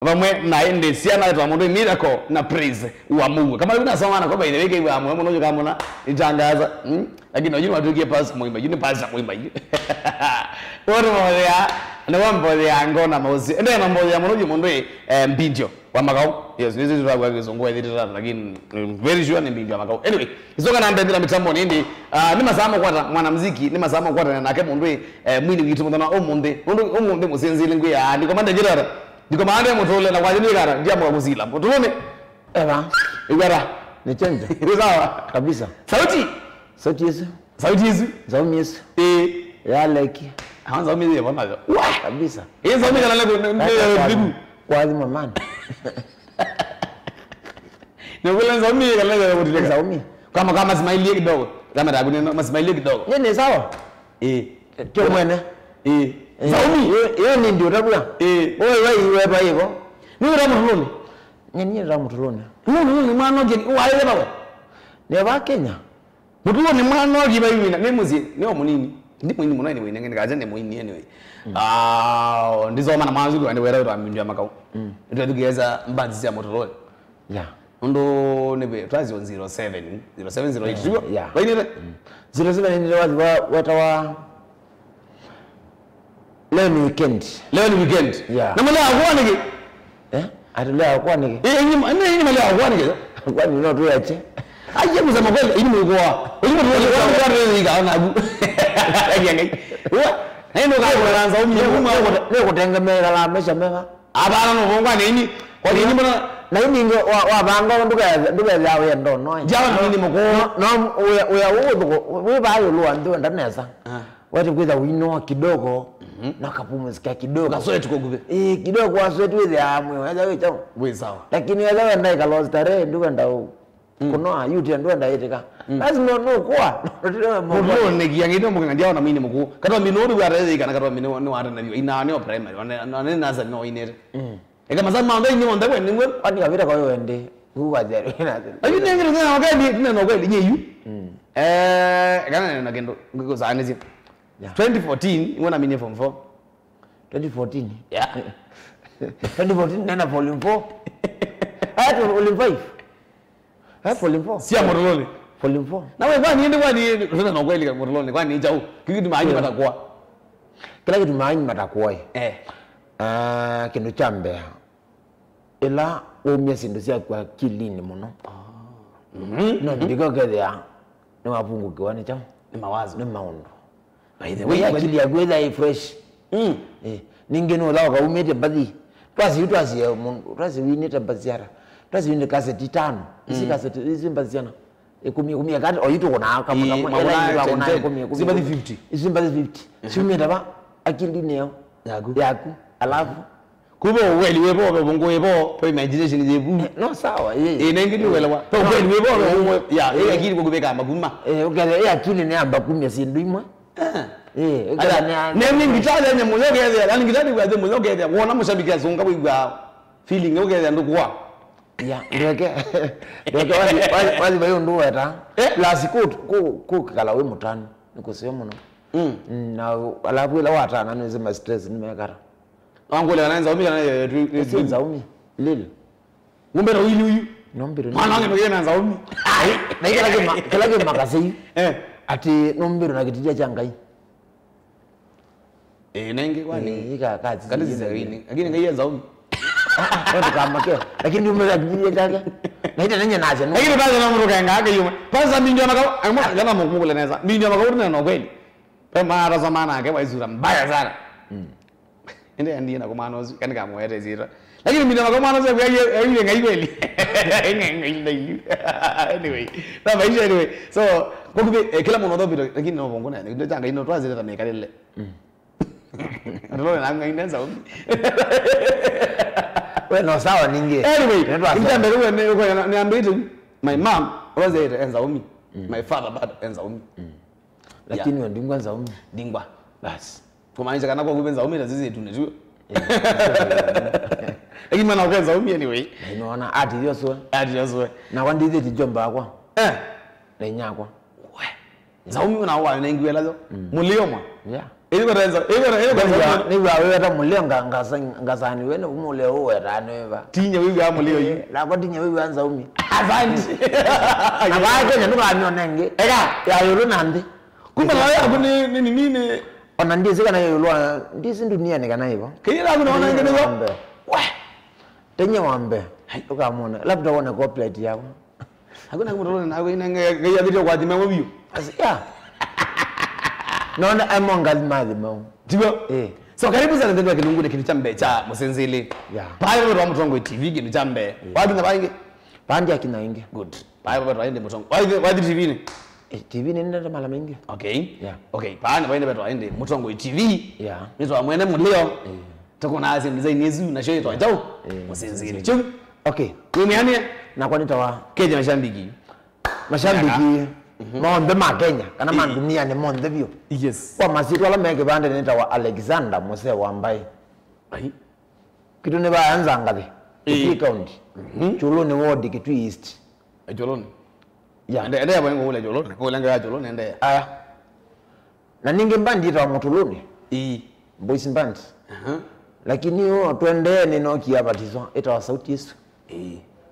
vamwe na ende siana twa mundu miracle na praise wa Mungu kama unasoma na kwamba ile wiki wa Mungu unoje kama una itangaza lakini unajua watu kia pass muimba yuni pass muimba yuni wono moya na wambo ya ngona mauzi ende na mboya mundu mbindio wa makao yes nizi tutagwa kizungu ile tata lakini very sure ni mbindio wa makao anyway isoka na mbendela mitambo nindi ni masamo kwa mwanamuziki ni masamo kwa na ke mundu mwini ngitumuthana omunde musenzile ngwe ya ndiko mande jirara ndiko maande mutole na kwajini gara ndia mwa muzila mutulone igara ni chanja sawa kabisa sauti hizo Zaumi ya like hanza mimi ya bwana wa kabisa Zaumi kana lego kwa azima man na wala Zaumi kana lego Zaumi kama Ismaili kidogo kama dagu Ismaili kidogo yeye sawa kyo mwene Zaumi yeye ni ndio tabia wewe ba hivyo ni ramuloni nyinyi ramuloni ni mwana geni waile baba ne ba Kenya mutuo ni mwana ogi bayina ne muzi ne omunini ndi mwini munani wine ngene gaje ne mwini anyway ndizo mana manzi kwa ndewera ro amindu amakao ndo tugeza mbanzi ya motoro ndo nebe twazi 0708 bayine 07 ni watawa leo ni weekend na mala akwanike atulea akwanike ni mala akwanike kwani ndo tuache aje msema kweli ili mlikuwa ili ikaona abu yangai neno ka Zaumi leo kutengemera la mesha mega abana no vongwa nini kwa nini mbona na ini wa banga nduga yawe ndo no jawa nini mko no uya we ba yo lo ndo ndaneza wati kweza wino kidogo na kapumzika kidogo kasoe tukogube kidogo wasoe tu ile amwe waza we chao we sawa lakini wale ndai kalozi tare nduga ndao kunoa yuti ndo ndaiteka lazima no kwa mulo negiyangido muka ndia na mini muku katwa minori wa rezi kana katwa mini no ara na ina ne primary na nasa no inere eka mazama mambe ni wanda kwe nimwe ani kavira kwa yo ende huwa jari na ayi nengere sana wakati tuna kweli nyeyu kana na kendo ngiko zane zi 2014 ngona mini form 4 2014 2014 nana volume 4 hata volume 5 volume 4 si amoroloni volume 4 na wewe kwani kuna na kweli amoroloni kwani ni chao kitu maanyi matakuwa kila kitu maanyi matakuwa kindu chambea ila umye sindu sia kwa kilini muno no ndiko kedya ni mapungu kiwani chao ni mawazo ni maondo by the way akili ya gwela fresh ningeno lawa ka umete badi twasi wineta baziara twasi winde kaseti 5 isi kaseti isi baziana kumia kati oyito kona kama ela kona 10 zibadi 50 zibadi 50 simeta ba akili neo yaku alafu kubo weli webo bongo webo po imagination jebu no sawa nengidi wela wa po weli webo bongo ya akili kugubeka maguma ukale akili ne amba kumia sindu imwe nemi ngitale ne muzogeze yani ngitale kwa muzogeze wona mushabiki azunga bwa feeling ogeze ndukwa ndeke wali bayo ndo eta plus ku kala we mutani nikusema muno na alafu ila watana nize ma stress nimekara angole anaanza umi kana Zaumi lile ngombe ro ili huyu nombero mwana wangu ndiye anaanza umi na kila ke makasi ati nombero na kitija changai nenge kwani ika kazi kanzi zingine lakini ngai Zaumi watu kama ke lakini umeza kitija changa na ita nanye naje no lakini baza na mruka ngake yuma kwanza mindio makao amwa jana mukule neza mindio makao na kweli pa mara zamana yake waizura mbaya sana ende ndiye na kumanozi kandi kamwete zira lakini mindio makao manozi ya yule ngai kweli anyway na maisha anyway so kokube kila mmoja ndio lakini no bongo na ndio tanga ino twazi ta mekalele ndio na ngai neza we no sawa ninge anyway nitambe wewe niambie tu my mom was there Zaumi my father but Zaumi lakini wewe ndingwa Zaumi dingwa basi kumaanisha kana kwa kubenza Zaumi tazizi tu ndio lakini maana kwa Zaumi anyway naona ati yoswe na wandize tijomba kwa na nyakwa Zaumi una wa nengiwe lazo mulioma Iko renza. Ni wewe hata mulio ngazani wewe umule wewe raneva. Tinya wewe amulio yi. La kwa tinya wewe anza umi. Asante. Abaje nyandu kanyo nenge. Ya yulu nandi. Kumbe la yako nini? Ona ndizi kana yulu ndizi dunia ni kana hivyo. Kila unaona ngene go. Wa. Tenye wambe. Ukamona labda uone kwa plate yako. Hakuna kumtolona nawe inenge ya video kwa dime wewe. Ya. Naona amongazi madhimo. Tigo? So karibu sana ndani ya Kilungule kitu cha Mbe cha Musenzili. Yeah. Pale ndo Mutongo TV kitu cha Mbe. Wapi na bangi? Pande akina inge. Good. Pale ndo aende Mutongo. Wapi TV ni? TV ni nenda mala mingi. Okay. Yeah. Okay. Pale ndo aende Mutongo TV. Yeah. Nitwa mwene mulio. Tuko na azi design yezu na show yetu ajao. Musenzili. Chung. Okay. Mimi yani na kwa nitawa keje mashambiki. Mashambiki. Monde ma Kenya kana mandunia ni monde bio. Yes. Kwa masiku ala mege bande nitawa Alexander Mose Wambai. Ai. Kitu ne baanza ngade. Ki county. Chuloni ward kitu east. Joloni. Ya. Ende ya bwana ngule Joloni. Ko lenga ya Joloni ende. Aya. Na ninge mbandi itawa Mutuluni. Boys band. Lakini yo twende ni noki hapa tizo itawa Sauti Yesu.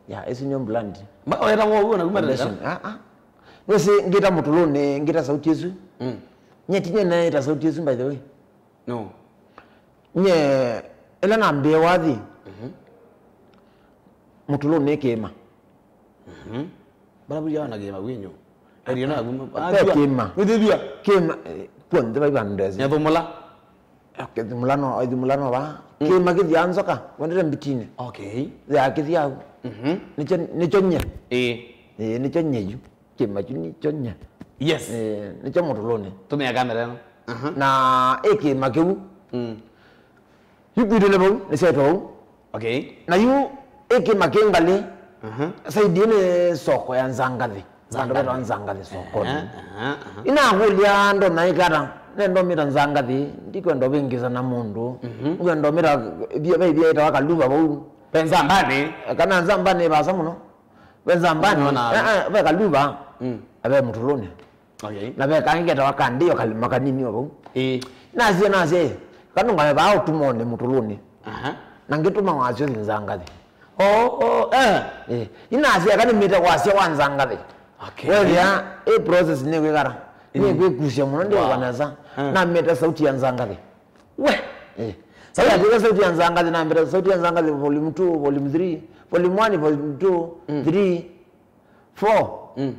Ya esi nyo blandi. Ba wera wo na kumadela. Wese ngita Mutuluni ngita Sauti Yesu. Nyetinye na ita Sauti Yesu by the way. No. Nye ela na mbe wathi. Mutuluni kema. Barabu ya na gema winyo. Eri na guma. Kema. Withibia. Kema ponde ba bandezi. Ya thumula. Okay, mulano ba. Kema kithianzoka wendere mbitine. Okay. Ya kithiagu. Nicho nye. Nicho nyeju. Kema nicho nye. Yes. Nicho Mutuluni. Tumia kamera no. Na kema kiu. Yubido lebo niseto. Okay. Na yu kema kengali. Saidine soko ya Nzangathi. Zandu beto Nzangathi soko. Inakulia ndo naikara. Nendo mira Nzangathi ndiko ndo bingiza na mundu. Ndo mira bia ita wakaluba bau. Penzambane. Kana Nzambane basa muno. Penzambane. Bakaluba. Abe Mutuluni. Okay. Na be kangeta wakandio kalimakanini bau. Nazie. Kanunga ba utumone Mutuluni. Na ngituma wacho Nzangathi. Inasia kani mita wasia wa Nzangathi. Okay. Well ya process ni kwekara. Ni kwekushia muno ndio kanaza. Na meta Sauti ya Nzangathi. We. Sauti ya Nzangathi na meta Sauti ya Nzangathi volume 2, volume 3, volume 1, volume 2, 3, 4.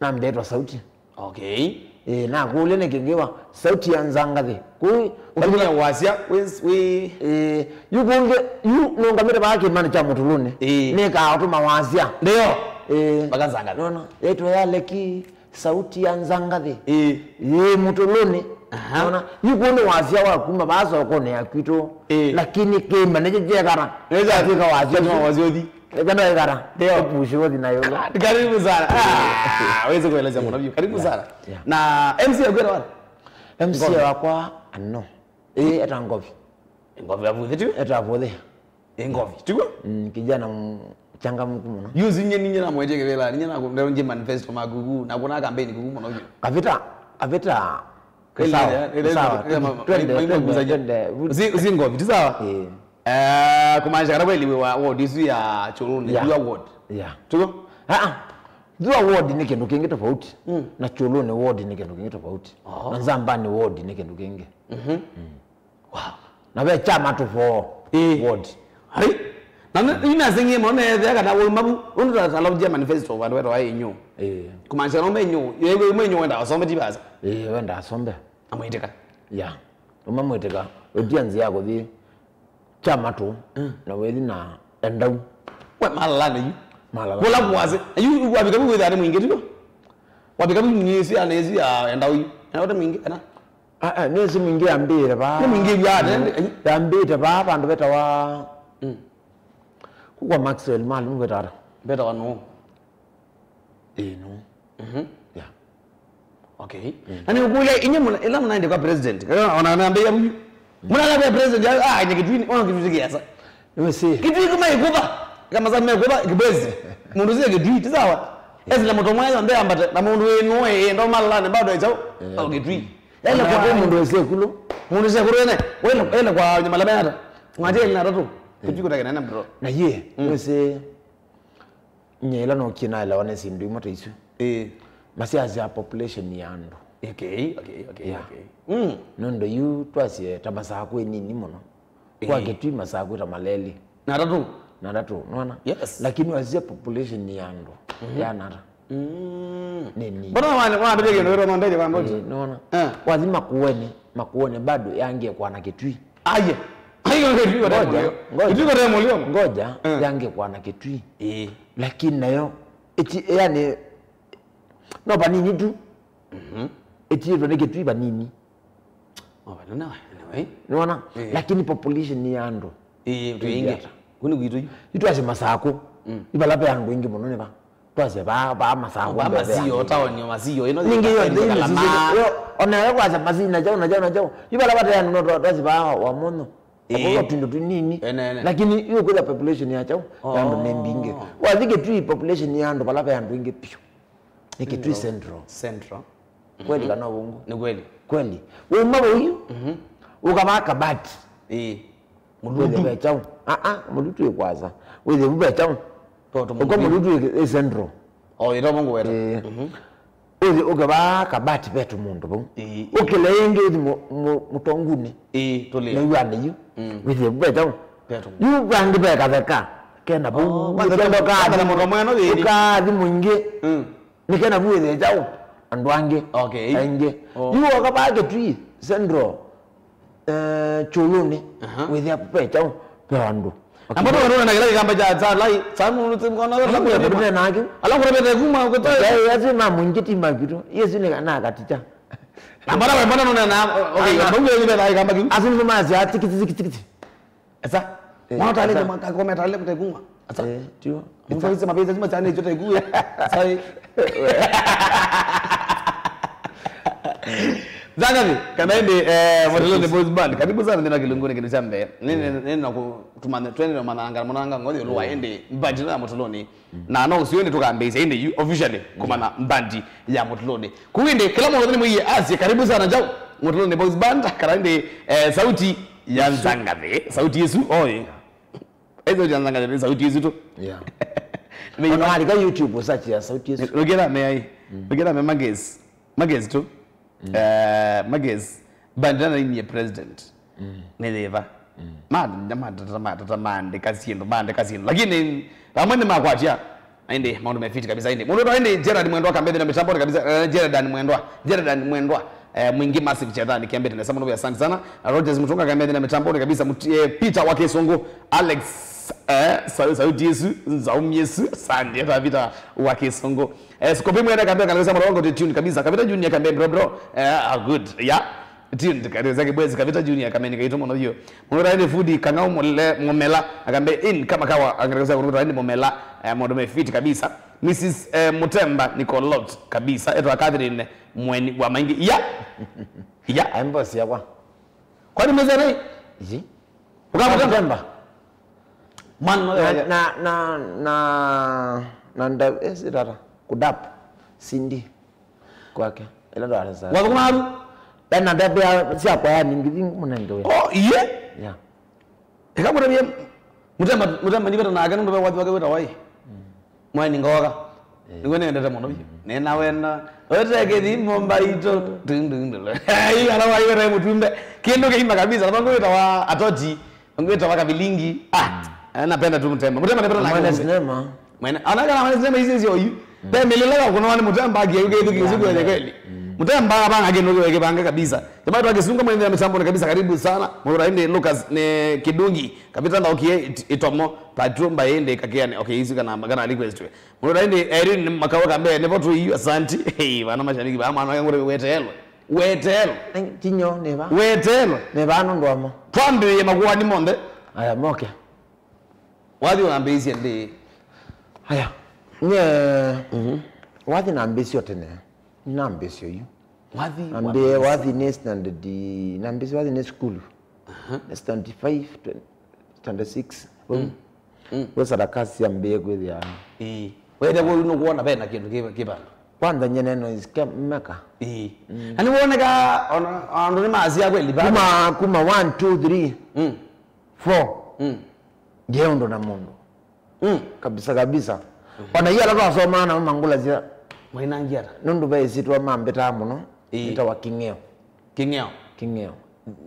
Na meta Sauti. Okay. Na kule ne kingewa Sauti ya Nzangathi. Utumia wasia we yukunge nongamira baki mani cha Mutuluni. Ne ka utuma wasia. Ndio. Baka Nzangathi. No. Yetu yale ki Sauti ya Nzangathi. Mutuluni. Unaona yukunge wasia wa kuma baso ukone ya kwito. Lakini kema neje kana. Neza afika wasia odi. Kana ikara. Ndio pushi odi na yoga. Karibu sana. Weze kueleza mwanavyo. Karibu sana. Na MC agwera wala. MC wakwa ano. Eta Ngovi. Ngovi avuthe tu? Eta avuthe. Ngovi. Tuko? Kijana mchangamfu muno. Yuzi nye na mweteke vela. Nye na ndero nje manifesto magugu. Na kuna kampeni gugu mwanavyo. Avita. Sawa. Twende. Uzi Ngovi. Tisawa? Kumaanisha kana kweli wa ward isu ya Choloni. Dua ward. Yeah. Tuko? Dua ward ni kindu kingi tofauti. Na Choloni ward ni kindu kingi tofauti. Na Nzambani ward ni kindu kingi. Wow. Na be chama tu for ward. Hai. Na ina zingi mo ne ya kana wo mabu. Undu ta lobje manifesto wa ndo wa yenyu. Kumaanisha no menyu. Yewe menyu wenda asombe tibaza. Wenda asombe. Amwiteka. Yeah. Umamwiteka. Odianzi yako thi chama tu na wethi na endau. We malala ni. Malala. Bola kwaze. Ayu wabika bu wethane mwingi tiko. Wabika bu nyisi anezi ya endau. Na wote mwingi kana. Nesi mwingi ambire ba. Ni mwingi byade. Ambire ba bandu beta wa kwa Maxwell malu betara. Beta wa no. No. Yeah. Okay. Nani ukule inye ila mnaende kwa president. Wanaambia huyu. Mnaambia president nye kitwini ona kitu kiasi. Nimesi. Kitu kama ikuba. Kama sasa mmekuba kibezi. Mundu zile kitwini sawa. Ezi la moto mwayo ndaya ambata na mundu wenu ndo malala bado echao. Kitwini. ele kwa mundu wesekulu mundu sekulu ene ele kwa nyamala bata ngajeli na tatu kujiko take nana bro na ye wese nyela no kina la wane sindu moto isu masiazi ya population ya ando okay nondo yu twasi tamasa kwa nini mono kwa kitu masako tamaleli na tatu unaona yes lakini wazia population ya ando ya nara nini bora wana bege ndio ndo ndio kwamba unaona wazima makuone bado yange kwa na kitui aye ngoja yange kwa na kitui lakini nayo yani no banini tu eti ndo kitui banini bana anyway unaona lakini population ni ando tuinge kuni gitu itu asimasako ibalape yangu ingi monone ba twase ba masako ba masio town yo masio ino ningi yo ona kwa samasi na jao ibalapa yangu no twase ba wa mono kwa tundu nini lakini hiyo kwa population ya chao yando nembinge wazike tu population yando balapa yangu ingi pio iki tu central kweli kana wongo ni kweli wewe mama huyu ukabaka bati mududu chao mududu kwanza wewe bube chao uko mududu central iro bongo wera wewe ukabaka bati betu mundu bo ukilenge mutongune tole na yane yu wewe bube chao yu bandi be kadaka kena bo kenda ka moto mweno yeri ka dimunge nikena buwe chao andwange ainge yu ukabaka tu central cholone with ya pecha pando ambapo wanaona na kile kamba cha lai samu mkono la kwa nake ala kwa bete kuma kwa yazi mamu ngiti magiro yesu ne kana katicha ambara wewe mbona unaona mbona wewe bete lai kamba asin mama za tikiti asa mwana tale kama comment tale kwa kuma asa tio mfanye mabeza zima chane chote iguye sai Zagavi kanaende Motlone Boys Band karibu sana ndina kilunguni kitu cha Mbeya nini na kutumana twende na mananga monanga ngoja lo waende mbandi na Motlone na no usiende tukambeza ende officially kumana mbandi ya Motlone kuinde kila mmoja ni mwiye Asia karibu sana njoo Motlone Boys Band kanaende sauti ya Zagavi sauti Yesu ezo ya Zagavi sauti Yesu tu Ona alika YouTube search ya sauti Yesu logera me ai logera me magezi tu magezi bandana ni president neleva mande kasiendo lakini ramani makwatia aende maondo mefiti kabisa aende mundo aende Gerard Mwendwa kambebe na mitambo kabisa Gerard Mwendwa mwingi massive chadani kiambete na samono ya asante sana Rogers Mutunga kambebe na mitambo kabisa Peter Wakesongo Alex sauti Yesu nzaumi Yesu sande Vita Wakesongo Skopi mwenda kambebe kabisa mwanangu de tune kabisa kabisa junior kambebe bro good yeah tune kabisa kibwezi kabisa junior kameni kaito mwana hiyo mwana aende food kangao momela akambe in kama kawa angeweza kuruka aende momela mwana mefiti kabisa Mrs Mutemba Nicolot kabisa eto Catherine mweni wa maingi ya embassy yakwa kwani mzee ji ukamutemba man na nda esirara kudap sindi kwake ila ndo alasa wakumaru na nda bia sia kwa ya ningi munenge we yeah ekamura bia mutemba ni beta na agana ndo watu wake wai mwani ngoga ngone ndata mono bi nena wena oteke di momba ito ding ai ala wa yere mutumbe kendo keima kabisa labango wa atoti ngweta waka bilingi napenda tu Mutemba napenda na sinema mwene anaga na sinema hizi hiyo bemelela kuna wale Mutemba agiyuke hizo kizibu ya kweli Mutemba banga ageno weke banga kabisa jamaa tukisunga mwende mitambo kabisa karibu sana Murainde Lucas ne Kidungi kabisa na okie itomo patromba ende kakiane okay hizi kana request we Murainde Erin makawa kambe ne votu hiyo asante bana mashariki ba mwana ngore wetelo tinyo neba wetelo ne bano ndwamo twambe ye makuwa ni monde aya moke wadi unambezi ende aya nye wadi na ambesi otene na ambesi yo wadi next and the na ambesi wadi next school stand 5 stand 6 wesa da kasi ambe kweli ya wewe ndio uno kuona bena kintu kibana kwanza nyeneno isikia mmeka ani woneka ando ni maazia kweli ba kuma 1 2 3 4 ngeo ndo na mundu kabisa ona iya la basoma na mangula zia mwaina ngira nundu ba isitwa mambeta muno ita wa kingeo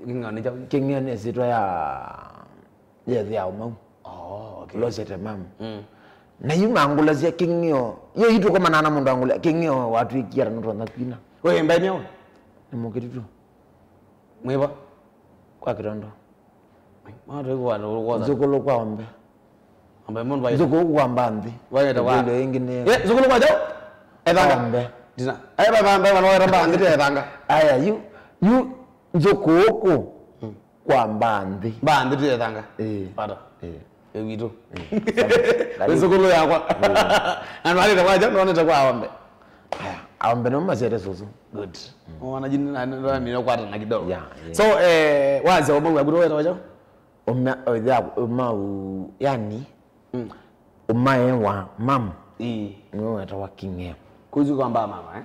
ni jawi kingeo ni isitwa ya thia umau okay lo sete mam na yuma angula zia kingeo yo itu kama nana mundu angula kingeo watu ikiara ndo na kwina we mbai myo ni mukiritu mweba kwa kirondo ma ndo kwa ndo kwa zukulu kwa ombe ambai mundu bai zukulu kwa mbambi waita kwa ile ingine zukulu kwa jao edanga ombe dina ai baba wana mbandi edanga aya you zukulu kwa mbandi edanga pada wito zukulu yakwa anwali kwa jao ndo kwa ombe aombe no mazere sozo good wana jini na mimi kwata na kidogo yeah. So wazi wa mungu abudo wewe wajo yani umae wa mam ngo atawa kingeo kuzu kwamba mama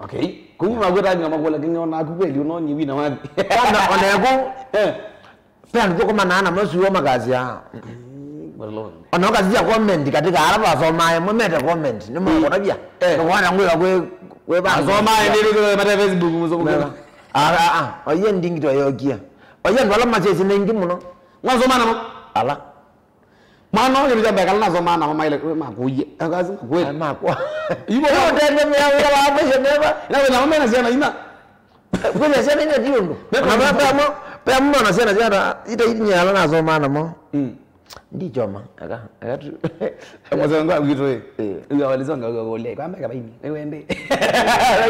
okay kuzu magweta ngama kola kingeo na kukweli unonyi wina wapi kana oneko pia ndiko manana masuo magazi ya barlo ono kazi ya comment katika araba soma mwemete comment ni mwa tabia wana ngwe we ba soma ni mata Facebook muzo oye ndingito yokia oye ndwala machezi nengi muno mwasoma na ala mano ni bijamba kala nasoma na mama ile makuye akazi kweli makwa yuko tende mya wala hapo neba na wewe na mama anasema ina kweli sasa ni ndio na pa mmo na sema jana ita nyala nasoma na mo ndichoma akatu mwanzo agito ile walizonga gole kwamba kabaini wende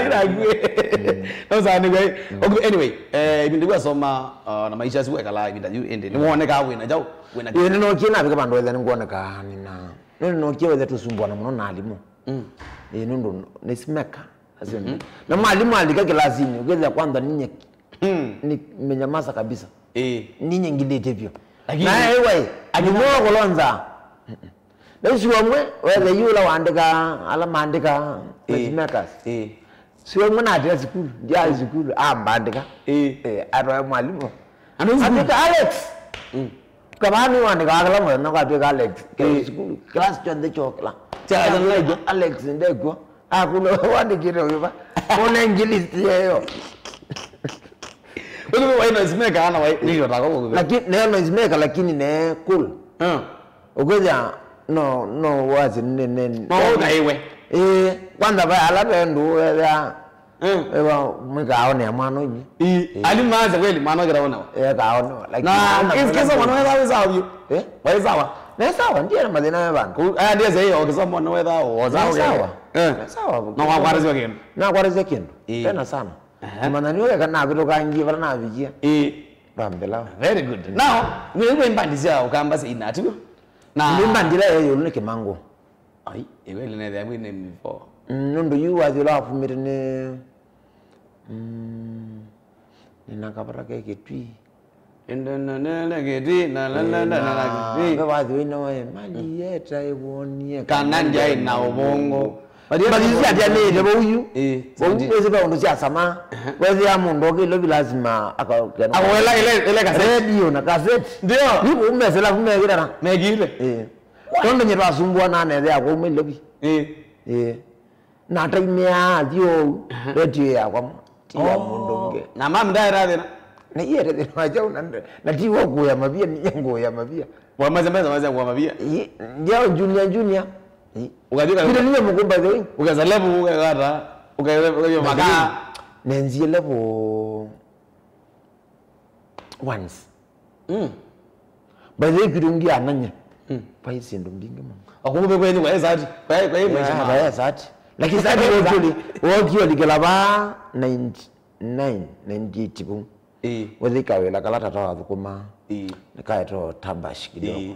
ila gwe noza ni gwe anyway ibindi kwasoma na maisha siwe kala ibinda you ende nimuone ka wina jao wina yene no kina bika bandu wethe ngone ka nina no kiwe wethe tusumbwana muno na alimu ndo nisimeka asema na mwalimu alika kilasini ugeza kwanza ninye ni menyamaza kabisa ninye ngilete hivyo na ewe anyumo kolonza nesiwamwe wethe yula wandika ala mandika nisimeka siwe mwana ati sikulu ndia sikulu mbandika atwa mwalimu andika Alex kabani wandika akala mwana kwa pika Alex sikulu class chonde chokla cha like Alex ndeko akulo wandikire uba ona ingilisti yeyo wewe waina zimeka ana wewe ndio tako lakini neno zimeka lakini ne cool ugoja no wazi nene no daiwe kwanza ba ala ndo ya ewa mkaone mwana hivi alimaza kweli mwana garaona kaona lakini isikisa mwana wewe sawa wewe sawa na sawa ndiye na madena ya bana ndiye sasa hiyo ukisema mwana wewe sawa sawa na wakwarezi wakendo na wakwarezi wakendo tena sana maana niwe kana vile kangi vile na vijia bambela very good now wewe imbandizia ukamba sasa inatu na imbandira yeyo ne kimango ai ewe lene ya bwine before ndo yuwa zila afumire ne ninakapata keke twi na gedi na gedi baadhi wewe mali yeta iwonie kananja ina ubongo badi ati ane bo uyu wezi ba ndo sia sama wezi ya mundo ke lobi lazima akawela ile cassette radio na cassette ndio nipo umesela kumekira na megile tondo nyero asumbua na ne ya ko umelobi na taimea dio radio ya kwa tia mundo nge na mama ndaira tena na yere de maja na tiwo ko ya mabia ni yango ya mabia wa maza kwa mabia ndio junior ukajika bila niwe mkumba zoi ukazalebu ukagata ukayo maka nenzie level once baze kidungi ananya paisi ndo mbinge mama akube kwenye kwa ezati kwa hiyo kwa ezati lakini sasa wokio likela ba 98 bu wazikawela kalata tawa kuma nikaito tabash kidogo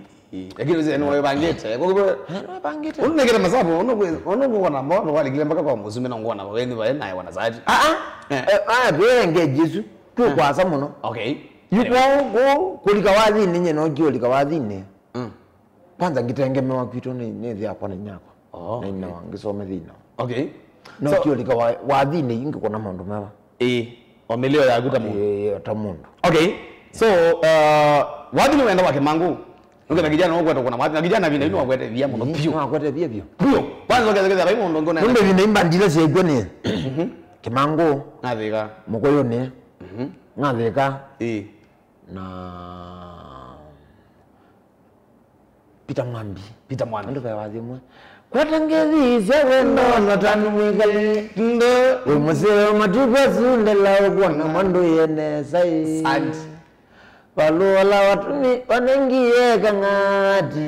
lakini wewe ni wabangete kwa hivyo wabangete unengera masapo unakuona mbona wale kile mpaka kwa musume na ngona wewe wale naye wanazaji bwe nge Jesu tu kwa samuno okay yuko kulika wazi ninye no jio lika wazi ne kwanza ngitengemewa kwito ne thia kwa nyako na ina wangisome thina Okay. No kio lika wathini ingi kuna mundu mewa. Omeleo ya guta mundu. Ta mundu. Okay. So wathini wenda wake mangu. Ngona kijana wako kuna wathini kijana vina ino wakwete vya muno pio. Wakwete vya pio. Pio. Kwanza ngeza bai mundu ngona. Mundu vina imbandile segone. Kimangu. Nathika. Mukoyo ne. Nathika. Na Peter Mwambi. Peter Mwambi. Ndo kwa wathimwe. Kwatangethize wendo na tanu mwikali ndo umuseo matupa sundela ukwana mwandu yene sai waluola watuni wanengie kangati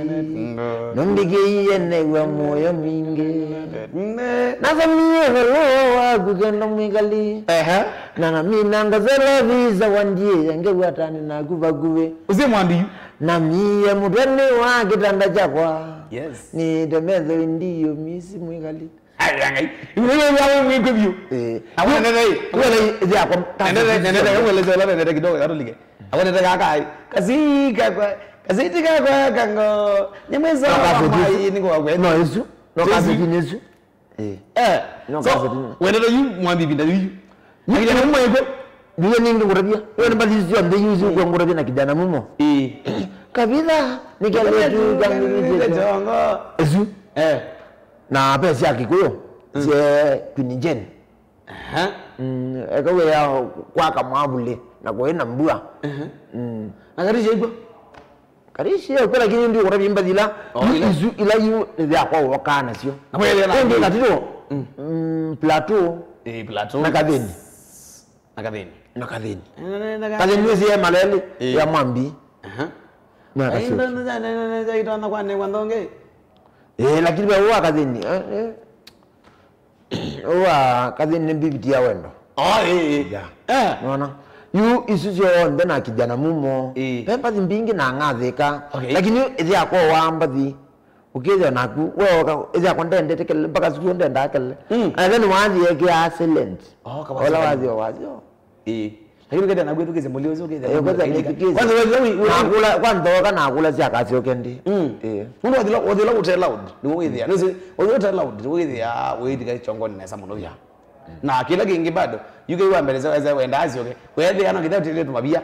nombike yene wa moyo mingi nazamiye velo wakukenda mwikali na mina ngazela visa wandie yange watani na kuvaguwe uzi Mwambi na miye mutani wa kitanda chakwa. Yes. Ni domezo ndiyo misi mwikali. Ayangai. Wewe yawe mwikobio. Awana nene. Wala ya kwa. Nene wala zola nene kidogo yarolige. Awana nene kaka. Kasiti kwa kango. Nyemeza mai ni kwa kwe. No Yesu. No kazi ni Yesu. No kazi ni. Wena do yu Mwambi binda yu. Akija na mumo yeko. Niye ningi ngurabia. Wewe mbali sio ande yuzu kwa ngurabia na kijana mumo. Kabila nikale tu kangi jongo. Yesu. Na pesa yake kuyo. Je kunijeni. Ekawe ya kwa kamwabule na kwenda mbua. Akarisha ipo. Karisha kwa lakini ndio ngurabia mbadila. Izu ila yu ya kwa wakana sio. Kweli na. Ndio katito. Plateau. Plateau. Na kadeni. Na kadeni. Kadeni wezi ya malele ya Mwambi. Na kasio. Lakini wa kadeni. Wa kadeni mbibiti ya wendo. Unaona? Yu isuzio ndena kijana mumo. Pempa zimbingi na ngathika. Lakini ithi yako wambathi. Ukija naku wewe ithi yako ndende tekele mpaka siku ndenda akele. Then wazi yake excellent. Wala wazi. Lakini kenda nagwe tukeze mulio zo kenda. Kwanza wewe nakula kwanza nakula sia kasi okendi. Mundu wadila utela loud. Ni wewe ya. Nisi udila loud. Ni wewe ya wewe diga chongo ni nesa muno ya. Na kila kingi bado. Yuke wa mbele za wenda azi okay. Wewe ya no kidati letu mabia.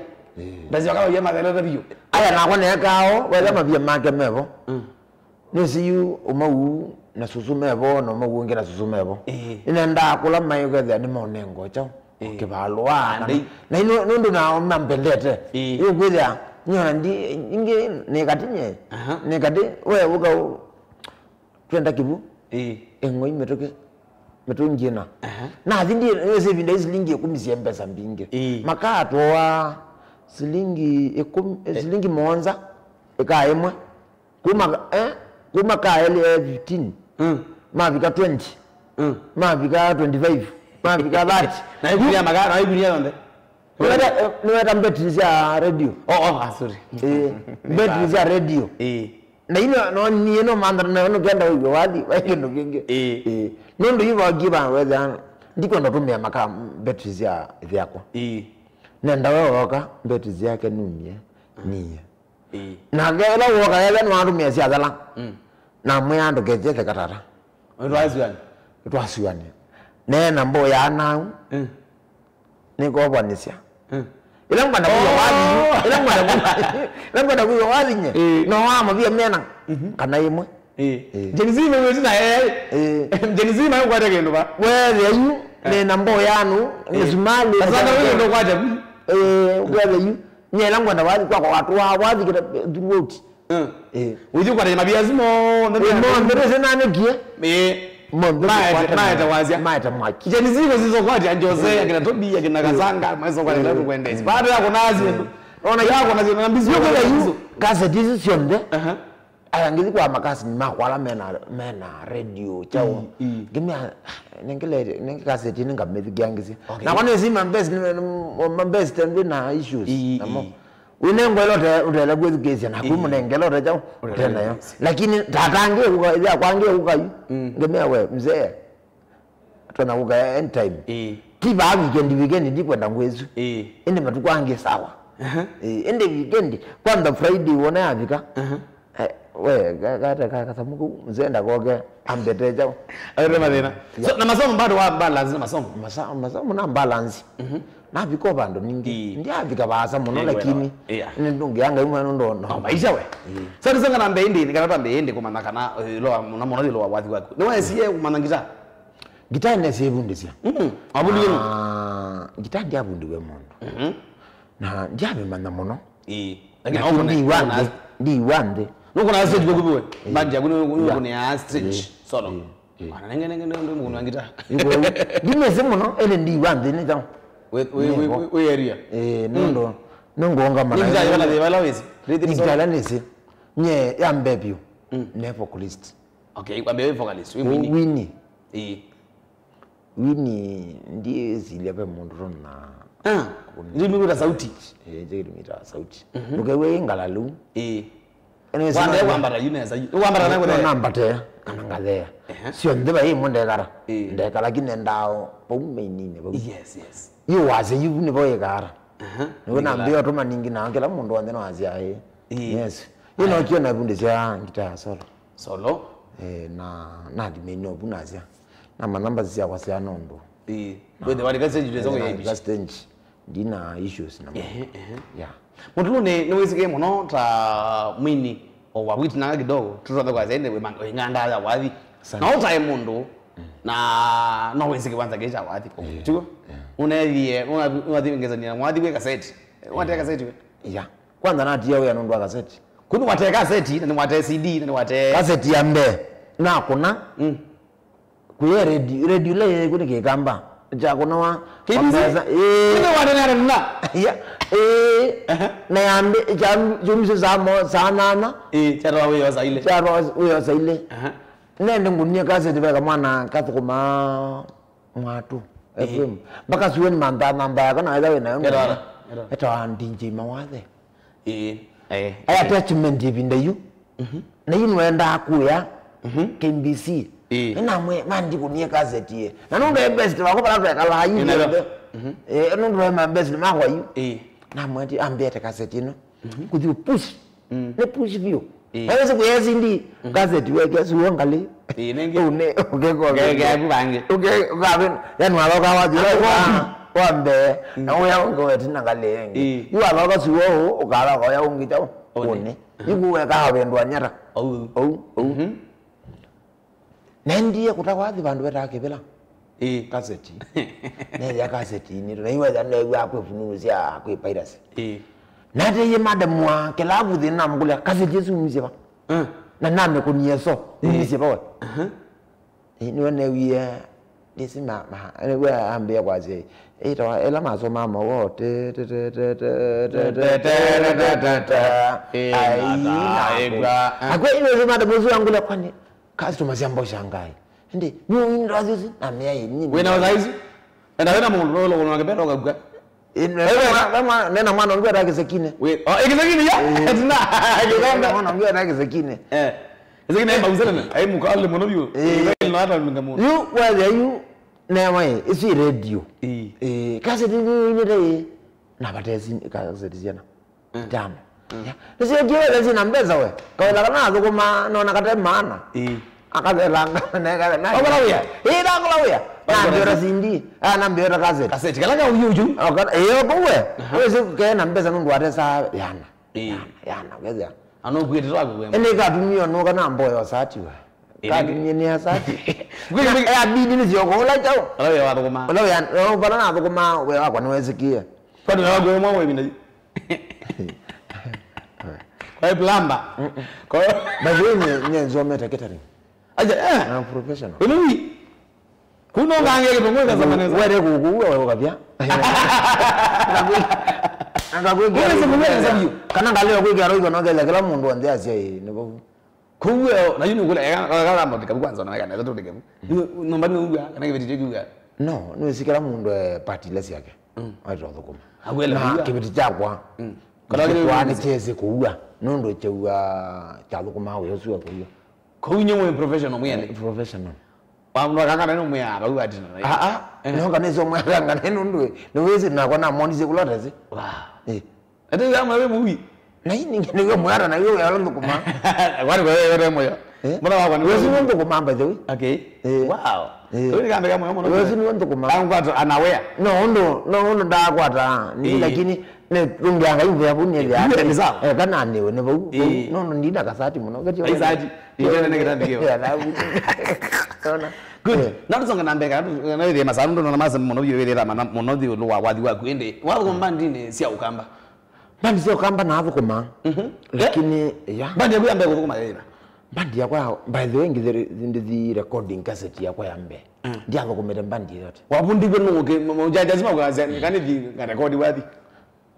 Ndazi wakawa yema tele tabio. Aya na kwane kao wewe mabia make mevo. Nisi yu umau na susumebo no magunge na susumebo. Inenda kula mayo gethe ni monengo chao. Kibalwa na ino ndo na mbendete iyo kweza nyona ndi inge nekatinye nekati wewe uka twenda kibu engoi metoke metonjena na zindi yose vinda isilingi 10 mpesa mbinge makato wa silingi 10 silingi monza ekaemwe kuma kaele 15 mavika 20 mavika 25 mavika 30 na ikulia magara na ikulia onde niweta mbetri za radio sorry mbetri za radio na ino no ni no mandra na no genda uyo wadi wakendo kinge nondo yiva giba whether ndiko ndatumia maka mbetri za vyako nenda woka mbetri yake numie niye na gela woka yale no andumia cia dala na muyando gejete katara twasuani nena mbo ya nau niko bwanisia ila ngwana kuyo wadi nye no ama via mena kana imwe jenizima wewe na jenizima yo kwata kendo ba wewe yu nena mbo yanu ngizumali sasa wewe ndo kwata wewe yu nyela ngwana wadi kwa watu wadi kida throughout uju kwa mabia zimo ndo sena negie maeta wazia maeta maki jenizima zizo kwati anjose akina tobi akina kazanga mwezo kwa ndio kwendezi baada yako nazi ona yako nazi na mbizi yoko yu kasa dizi sionde ayangizi kwa makasi ni makwala mena radio chao gimya nengele cassette ninga methi gyangizi na kwane zima mbesi tende na issues namo unengo lote utela kwezi kesi na kumu nengelo lote chao tena yo lakini tatange ya kwange ukayu ngemea we mzee tuna kuga end time tiba weekend ndikwenda ngwezu ende matukwange sawa ende weekend kwanza Friday wona yavika we kaka samuku mzenda koke ambeteja Ayo madena. So na masomo bado wa balance na masomo. Masomo na balance. Na biko bando ningi. Ndi abika basa muno lakini ndungi yanga imwe ndono. Maisha we. So nisanga na mbeindi nikana mbeindi kumana kana lo na mona lo wathi wako. No wesiye kumanangita. Gita nese ebundisia. Abundi yenu. Gita ndi abundi we mondo. Na ndiabe manna muno. Lakini Au ndi wande. Nuko na stage gokubiwe. Bandi yakuno ne ya stage solo. Ana nenge ndo munangita. Dimese muno ele ndi wande ni tawo. We area. Nondo. Nongonga mana. Ni njala de balawezi. Njala nese. Nye yambepyo. Ne vocalist. Okay, kwambe vocalist. Wini. Wini ndiye zilebe mundu na ndimi kuta sauti mita sauti nukewe ngalalu wande kwambara yuneza kwambara nango nambate kana ngalea sio ndeba hii munde gara ndeka lakini ndao paume nini yes you waze yubune boye gara nona mbio tuma ningi na ngela mundu wande no azia yes ino kio na bunde sia ngita solo na dimeno bunazia na manamba zisia kwa sia nondo wende wali kasi julezo ya stage dina issues na yeah mutu ne wizike muno ta mwini o wa witna kidogo tutoza kwa zaende we nganda ya wathi na ota mundu na no wizike kwanza gesha wathi tuko unaye unathingeza ni mwathi we cassette wate cassette yeah kwanza na tia we anondo cassette kunu wate cassette na wate CD na wate cassette ya mbe na kuna kuye radio le kuni kigamba jakuna wa kibisa ndio wadana na ya na yambe jumse sanana charwa wewe saile nende ngunia kaze dibeka mwana kathukuma mwatu FM baka suweni mandana mbaya kana aidha wena yonga eta ndinje mawathe aya attachment ibinde yu na yinu wenda kuya KBC ina mwe mandi kunie cassette ye na nunga best wako bala kala yu nunga ma best ma kwa yu na mwati ambete cassette ino kuthi push ne push view aweze kuyezi ndi cassette weke suongale nenge une ukeko ngeke kubange ugabe yani waloka wajira wambe na uya ngwe tinangalenge yu waloka suwo ukala kwa ya ungita one yuwe ka habendwa nyata nendiye kutakwathi bandu betake bila cassette ne ya cassette ni na iwa ya ne wa kwefunusia kwe piracy nate ye madam wa kelabu thina mgula cassette yesu misiba na name kunieso misiba wa ni wane wiye disima ma we ambe kwaze ita ela maso mama wote akwe ile madam wesu angula kwani customer siambo shangai ndi ni ndazizi na mia yini wena wazaizi enda wena mundu lo ngabera ogagwa kama nena mwana ngwe rake sekine we ekizekine ya etina nena mwana ngwe rake sekine ezekine mabuzana ai mukale mono byo no hata ngamu you whether you never is radio cassette ni dai na batezi cassette zina tano nisi kiwe zina mbeza we kawela kana kuma naona kata maana akazelanga nega na obalawya ngolawya na mbera zindi na mbera cassette kalanga uyuju kuwe wese kena mbeza nundu atesa yana weza anogwetera kuwe ene katumio no kana mboyo sati we katumie ni asati ya bidi ni zio kola chao alawya watu kuma alawya no bana na kuma we wakwa niwezikie kwa nini wagwe mwa bina kwa plamba kwa bazweni nyenzo meta catering aja na professional unawi kuno ngange kitongoza zamaneza were kukuwa wewe kapya kana ngaleo kwiki aroigo nogele kila mundu wanze asia nibo kuwe na yini kula kala mbodika kwanza na kana zato dikemu nomba ni uga kana kibeti kuga no ni sikala mundu party less yake aito thukuma agwela na kibeti chakwa kana kwa ni cheze kuwa nondo chewa chathukuma we osuwa kuyo kunyo mwe professional mwene professional pamno kanga no mwe aba uga dina no kana zo mwe kanga nendo ndwe no wezi na kwa na mondize kuloteze ate ya mwe muwi Na hii ninge mwara na hiyo ya ndo kuma. Kwani wewe moyo. Mbona wako ni wewe ndo kuma by the way. Okay. Wow. Wewe kama kama moyo mbona. Wewe ndo kuma. Angwa anawea. No nda kwata. Ni lakini ne rungianga hivi ya bunye ya. Kana newe ne bo. No ndina kasati muno. Kasati. Ije ne kitandikiwa. Ya na. Good. Natusonga nambeka na ile masarundo na maza muno yirera muno di lo wathi wa kwende. Wako mbandine sia ukamba. Bandi sio kamba na hapo kuma. Lakini ya. Bandi ya mbe kuma yera. Bandi ya kwa by the way the recording cassette ya kwa yambe. Ndia hapo kumeta bandi yote. Wabundi beno ke mujaja zima kwa zani kani di record wathi.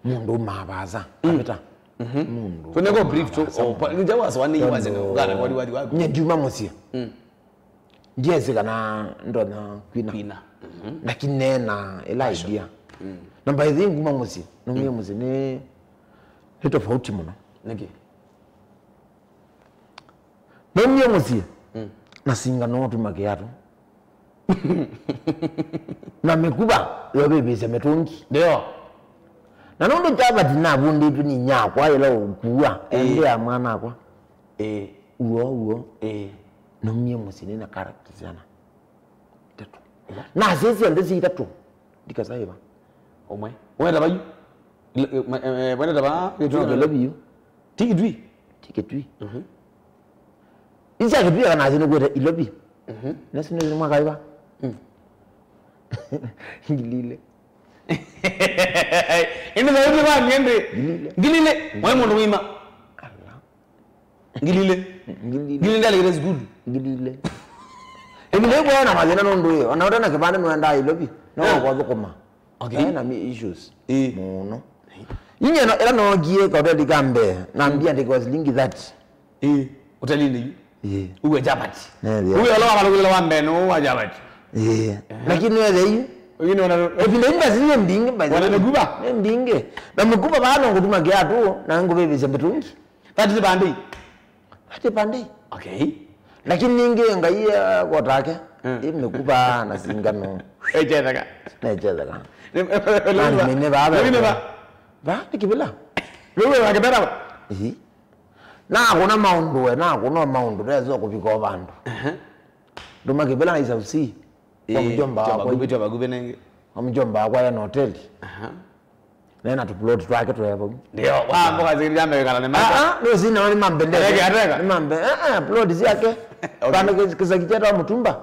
Mundu mabaza. Kapita. Mundu. Tunego brief to nja wasa wani waze ga record wathi wako. Nye Juma Musia. Ndia zikana ndo na kwina. Lakini nena ila idea. Na by the way Juma Musia. No mie Musia ni tofauti mno. Niki. Mimi Musia. Na singa no tumakiatu. Na mekuba yo bebe se metungi. Ndio. Na ndo chaba tina bundi tu ni nyakwa ila okuwa. Ende ya mwana kwa. Uo. No mie Musia ni na character sana. Tatu. Na sisi ndezi tatu. Dikasaiba. Omwe. Wenda bayu. Wenda ba. Yo love you. Tiketui. Isa kitu kana zino kwenda ilobi. Nasi ndio mwaka iba. Ngilile. Ina ndio kwa ngende. Ngilile. Mwe mundu wima. Allah. Ngilile. Ngilile is good. Ngilile. Ngilile bwana mazina ndo hiyo. Anaona na kibanda mwenda ilobi. No kwa zokoma. Okay. Na mi issues. Muno. Yinye era no gie ka odi gambe. Na mbia ndiko lingi that. Utalini. Uwe Japati. Uwe aloa kalukula wambe no wa Japati. Lakini wewe hiyo wengine wana vile mba zile mbinge baadhi wanaguba mbinge na mkuba bana ngutuma kiatu na ngo bebe sembetungi tati bandi okay lakini ninge ngaia kwa take imekuba na singano ejeka na mine ba nikibila wewe wakabera na kuna maundu rezo kupika bandu nduma kibila na isausi kwa mjomba wako kubitwa bagubenenge mjomba wako ya hotel nena tuplot twake tu hapo ndio wambo kazi jambe kana ni ndio sina ni mambende ni mambe plot yake kana kisa kichata mtumba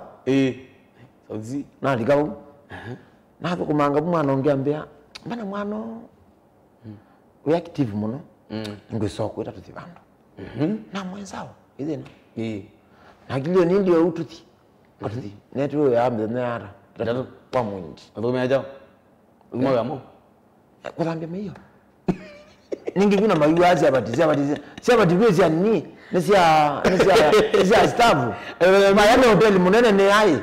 sauzi na likao na hapo kumanga mwana ongea mbea bana mwano we active muno ngwisoko ita tutibando na mwenzao izeni na kilio ni ndio ututi atuti netu ya mbenara tatu kwa mwindi ndio aja umoja mo kwa dhambi hiyo ningi kuna mayuazi abatizia ni nisia staff mayane hotel munene ne hai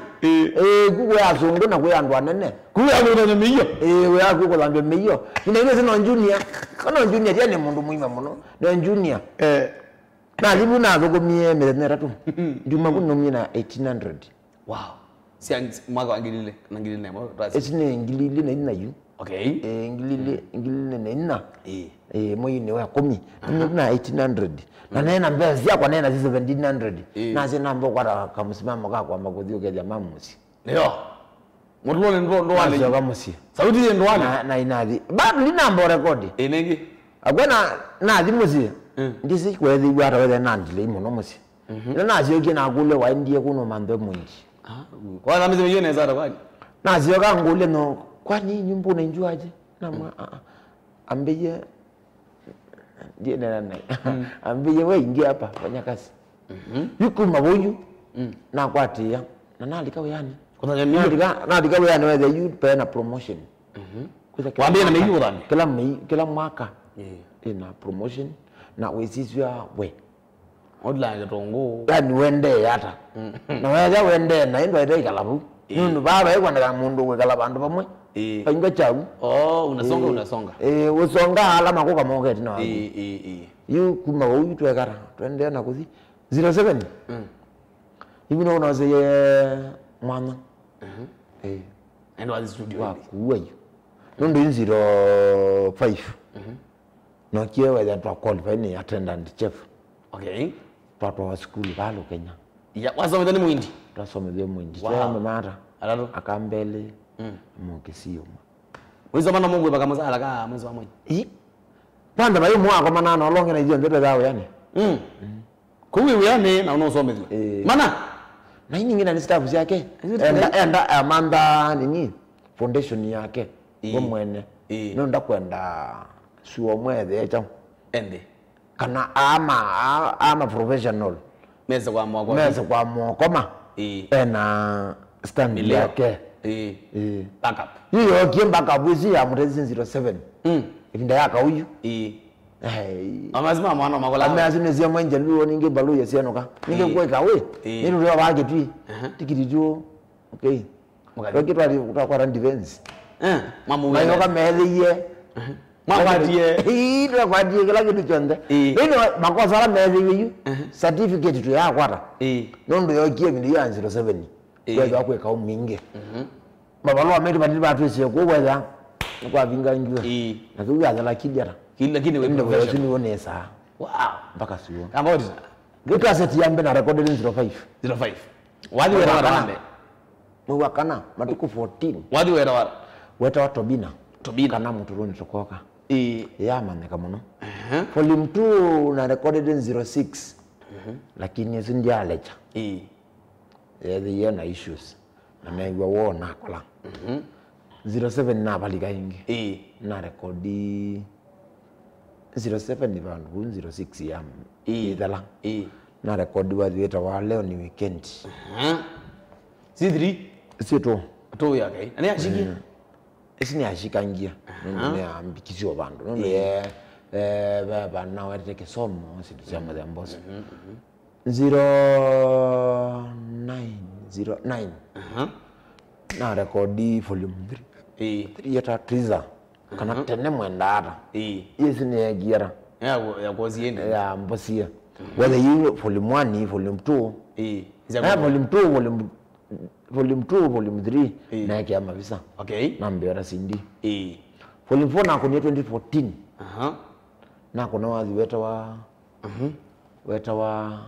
kuko ya zungu na kwa andwa nene kuko ya munene miyo we ya kuko dhambi miyo ina ile sino junior kana junior dia ni mundu muima muno na junior na libu na go mie mele tu juma kuno mie na 1800 wow si mwaka wangilile na ngilile mo esine ngilile na ina yu okay ngilile na ina moyo ni wa 10 na 1800 na nena mbezi yako nena 1700 na zina mbo kwa kamusimama kwa magodhio ya mamusi ndio mudlone ndo wale ya kamusi sauti ndo wale na inathi bado lina mbo rekodi enenge agwana na thimusi ndisi kwethi gwata wethe na ndile muno musi na zio kina kule wa ndie kuno mambe mwingi kwa nami zimejua za kwani na zio ka ngule no kwani nyumbu unainjuaje na ambeye ndiye na ambeye wewe ingia hapa fanya kazi yuko maboyu na kwatia na nalika yani kuna jamii nalika yani wewe you pay na promotion waambie na meyu dhani kila mwaka ina promotion na wezizwa we online tongo yani wende hata na wewe wende na ndo ile kalabu nunu baba yeko ndaka mundu we kalabandu pamwe pango chau unasonga usonga alama kwa moga tina wangu yu kuma huyu tuwekara tuende na kuzi 07 hivi na unaze mwana and was studio wa kuwa yu nundu 05 no kiewe ya twa qualify ni attendant chef Okay. twa school balo Kenya Ya wasome ni muindi. twasomethie mwindi Wow. twa mara Alalo. akambele mukisio Wizo mana Mungu baka mazala ka mwezi wa mwezi. Panda bayo mwako manana olonge na hizo ndoto zao yani. Kuwi yani na unosome mana na hii nyingine ni staff yake. Enda amanda nini foundation yake. Ngo mwene. No ndakwenda suo mwethe echa. ende. Kana ama professional. Meza kwa mwako. Meza kwa mwako ma. Ena stand yake. Backup. Hiyo kiemba kabwizi ya mrezi 07. Ibinda yaka huyu. Amazima mwana makola. Amazima zia mwenje luo ninge balu yesianoka. Ninge kweka we. Niru leo bage twi. Tikiti jo. Okay. Wakati kwa run defense. Mamu. Na yoka meliye. Mwapatie. Ira kwatie kila kitu chonde. Ino makosa la meliye. Certificate tu ya kwata. Nondo yokie bindu ya 07. Kweka kweka uminge. Babalo ameti badili batwese ko weza. Kwa vinga njua. Na kuya za lakijara. Lakini wewe professional ni onesa. Wow. Mpaka sio. Ambao Gita set yambe na recorded 05. 05. Wadi wera warambe. Mwakana matuku 14. Wadi wera wara. Weta wa Tobina. Tobina kana muturuni tokoka. Ya maneka muno. Volume 2 na recorded 06. Lakini zinja alecha. The year na issues. Na megwa wona kola. 07 na balika ingi. Na rekodi 07 ni vandu 06 ya idhala. Na rekodi wa dhieta wa leo ni weekend. Sidri? Sio to. To yake. Ani ashiki? Esi ni ashika ngia. Nune ambikizio vandu. Nune baba na weteke somo. Situ siya the ambosi. 09. Na rekodi volume 3. 3 yata triza. Kana tene mwenda ata. Yesi ni ya giara. Ya kozi yende. Ya mbosia. Whether you volume 1, volume 2. Volume 2, volume 3 na yake ama visa. Okay. Na mbiora sindi. Volume 4 na kwenye 2014. Na kuna wazi weta wa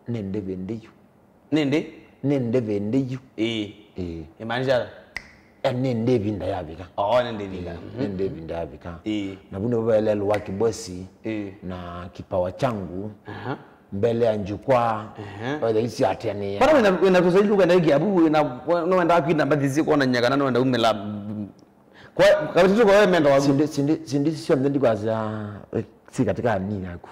nende vendeyu. Nende vendeyu. Imaanisha nende vinda yabika. Nende vinda. Nende vinda yabika. Na buno baba ile waki bosi na kipawa changu. Mbele ya njukwa whether isi atiania. Para wena kusaidia kwenda hiki abu no wenda kwenda mbadisi kuona nyaka na wenda umela. Kwa kabisa kwa wewe menda wabu. Sindi sio mdendi kwa za si katika nini yako.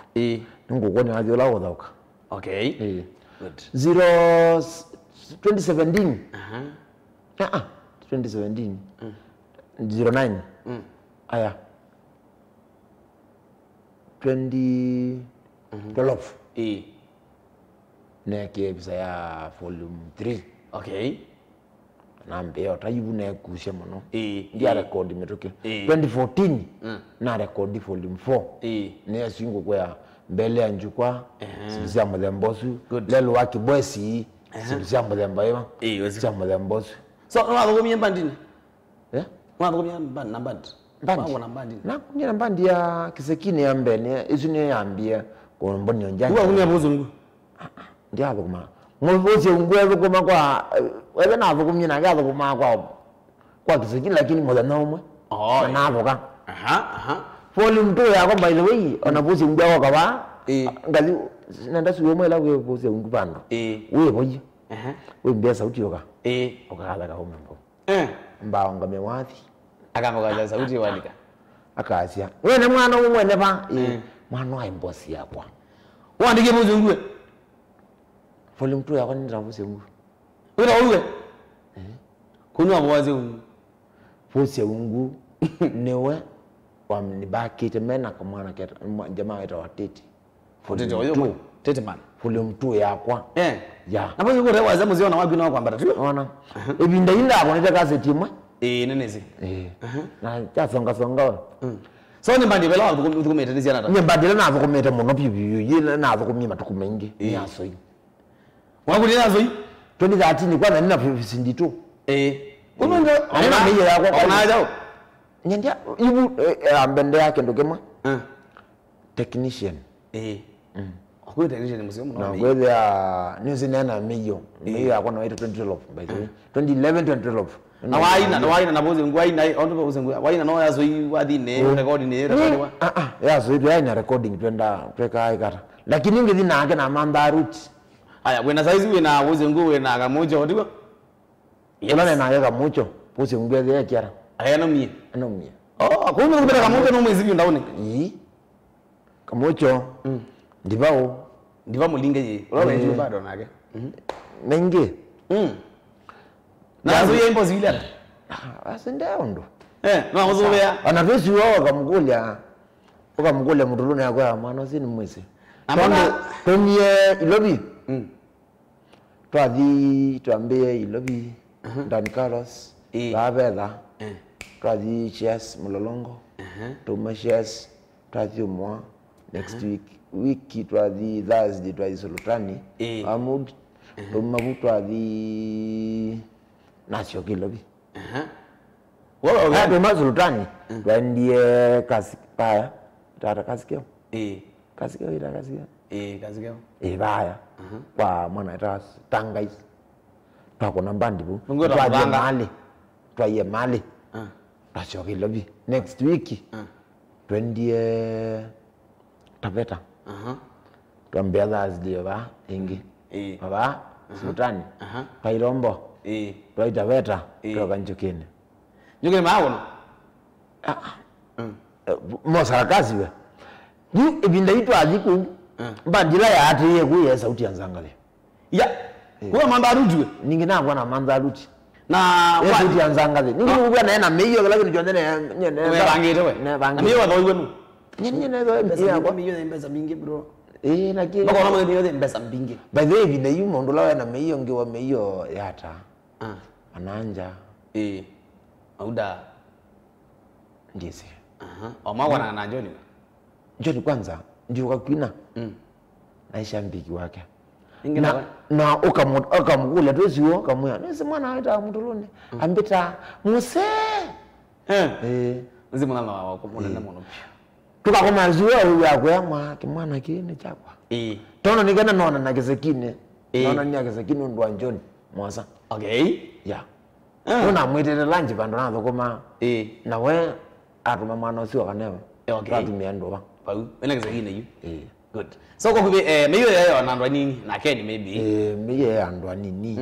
Nungu kuona wazi la odhoka. Okay. Good. 2017. 2017. 09. Aya. 2012. Neke bisa ya volume 3. Okay. Na mbeo tayibu na kusha mono. Ndia record metoke. 2014 na record volume 4. Ne singo kwa mbele ya njukwa. Sibisa mdembosu. Lelo waki bosi. Sibisa mdemba. Sibisa mdembosu. So unataka kumia bandini? Unataka kumia bandi. Wangu na bandi. Na kumia bandi ya kisekine ya mbene. Isu ne yambia kwa mboni onjani. Uwa kumia muzungu. Ndia hapo kuma. Ngozi ungwe kuma kwa wewe na hapo kumia na gaza kuma kwa kisekine lakini moja na umwe. Na hapo ka. Volume 2 yako by the way unapozi ungwe kwa kaba. Ngali nenda suyo mwela wewe pozi ungwe bando. Wewe boje. Wewe mbia sauti yoka. Ukakaza ka umembo. Mbao ngame wathi. Akamboka sauti walika. Akasia. Wewe na mwana umwe ne ba. Mwana wa mbosi yakwa. Wandike muzungu. Volume 2 yako ni rambusi ungu. Wewe uwe. Kunwa mwazi ungu. Fosi ungu newe wa mnibaki temena kwa mwana keta jamaa wetu watete. Tete oyo tete man. Volume 2 yakwa. Ya. Na bozo kwa waza muziona wapi na kwamba tu. Ona. Ebinda inda ko nita kaseti mwe. Nenezi. Na cha songa. So ni bandi bela tukumeta tisi yana ta. Ni bandi na tukumeta muno bibi yile na tukumima tukumengi. Ni aso yi. Wakuli nazo yi. 2013 kwanza nina 52. Uno ndo ana meje yako kwa naja. Nyendia ibu ambende yake ndokema. technician Kwa technician musio mno. na kwethia news nena meyo yako na 2012 by the way 2011 2012 Awaina na boze ngwa ina onto boze ngwa waina no yazo wathi ne record ne record yazo ina recording tweka ikata lakini ngithi nake na mandharuti aya wena saizi wena boze ngwa wena kamojo ndiko yona na yega mucho boze ngwa ya kiara aya no mie kumbe kubera kamojo no mwezi ndaone kamojo ndiva mulinge ye ulawe ndio bado nake mengi nazo yembo zile basi ndio ndo no amuzobea anavesi wao kamkulia mutuluni yako mwana sini mwezi tomie ilobi tuambie ilobi Dan Carlos babetha twathi Cheers Mulolongo tumashes twathi mwa next week twathi Thursday twathi Sultani Amud tumabu twathi Nasio Kilobi wala ndo Sultani twendie Kasikaya tata Kasikeo Kasikeo ita Kasikeo Kasikeo baya kwa mwana ita Tangais twakona mbandi bu twaye mali Nasio Kilobi next week twendie Taveta twambia Thursday ba ingi baba Sultani Kairombo Taveta twakanjukene Njukene maono mosarakazi we ni ibinda itu ajiku bandila ya atiye kuye sauti ya nzangale kuwa mandharuti ningina kwa na mandharuti na sauti ya nzangale ningi na meyo lakini jondene bangete we na meyo wadoi wenu nyene ndo ya kwa meyo mbeza mingi bro lakini bako na meyo mbeza mingi by the way ibinda yu mondo lawa na meyo ngiwa meyo yata ananja auda ndizi omawana na Njoni Njoni kwanza ndio kakwina naisha mbiki wake na ukamkula tuziwo kamuya nisi mwana aita mutuluni ambita muse uzimuna na wako mwana mono tukakoma ziwa yako yamwa kimwana kine chakwa tono nigana nona na kisekine nona ni kisekine ndo Njoni mwasa una mwitete lanji pando na thokoma nawe atuma mwana ucio kanewe atumia ndoa pau ena kisekine yu good so ko kubi meyo yayo na ndo nini na Ken maybe meyo ya ndo nini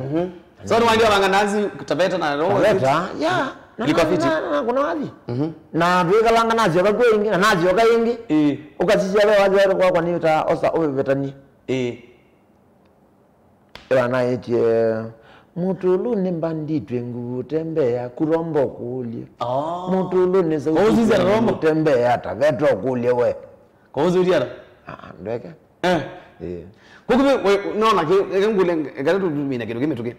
so ndo ndio wanga nazi Taveta na roho liko fiti kuna wapi na tuika langa nazi kwa ingi na nazi kwa ingi ukasisia wewe waje kwa niuta osa ovetani na yetie mutuluni mbanditwe ngutembea kurombo kulie mutuluni sauti rombo tembea Taveta kulie we kozuria ndeke kukubi nona ngule ngale tumina kitu kimetuke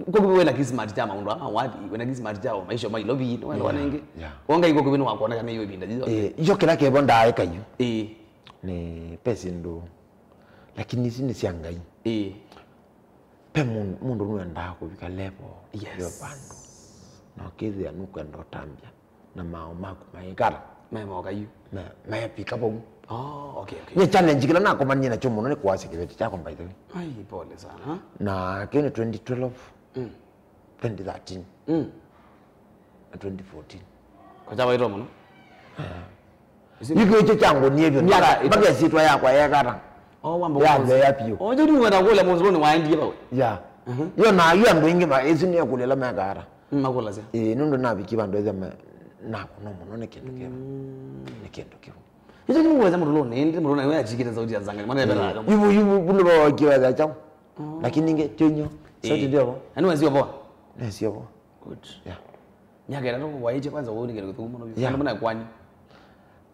kukubi wena kismart chama ndo wapi wena kismart chao maisha mai lobi wena wanenge wanga iko kubinu wakona kama hiyo ibinda hizo hiyo kila kebo ndaika hiyo ni pesi ndo lakini sini siangai pe mundu nuenda kubika level yo bandu na kizi anukwenda otambia na mao maku maikara mema okayu na pika bomu okay ni challenge kila nako manye na chomo none kwase kibeti chako by the way ai pole sana na kene 2012 2013 na 2014 kwa sababu ito mno yiko hicho changu ni hivyo mpaka sitwa yako yakata wambo ya pio ojo ni wena kule muzoni waindi bawe yo na yo ndo ingi ma ezi ni yakulela makara makula sia nundo nabiki bando eza nako no muno ne kintu kiba ne kintu kiba hizo ni uweza mtu ndi mtu wewe ajikita sauti ya zanga maana bela yubu bulo ba kiwa za chao lakini nge tonyo sauti ndio ani wazio poa sio poa good nyagera ndo waije kwanza wewe ngere kuthuma no mbona kwani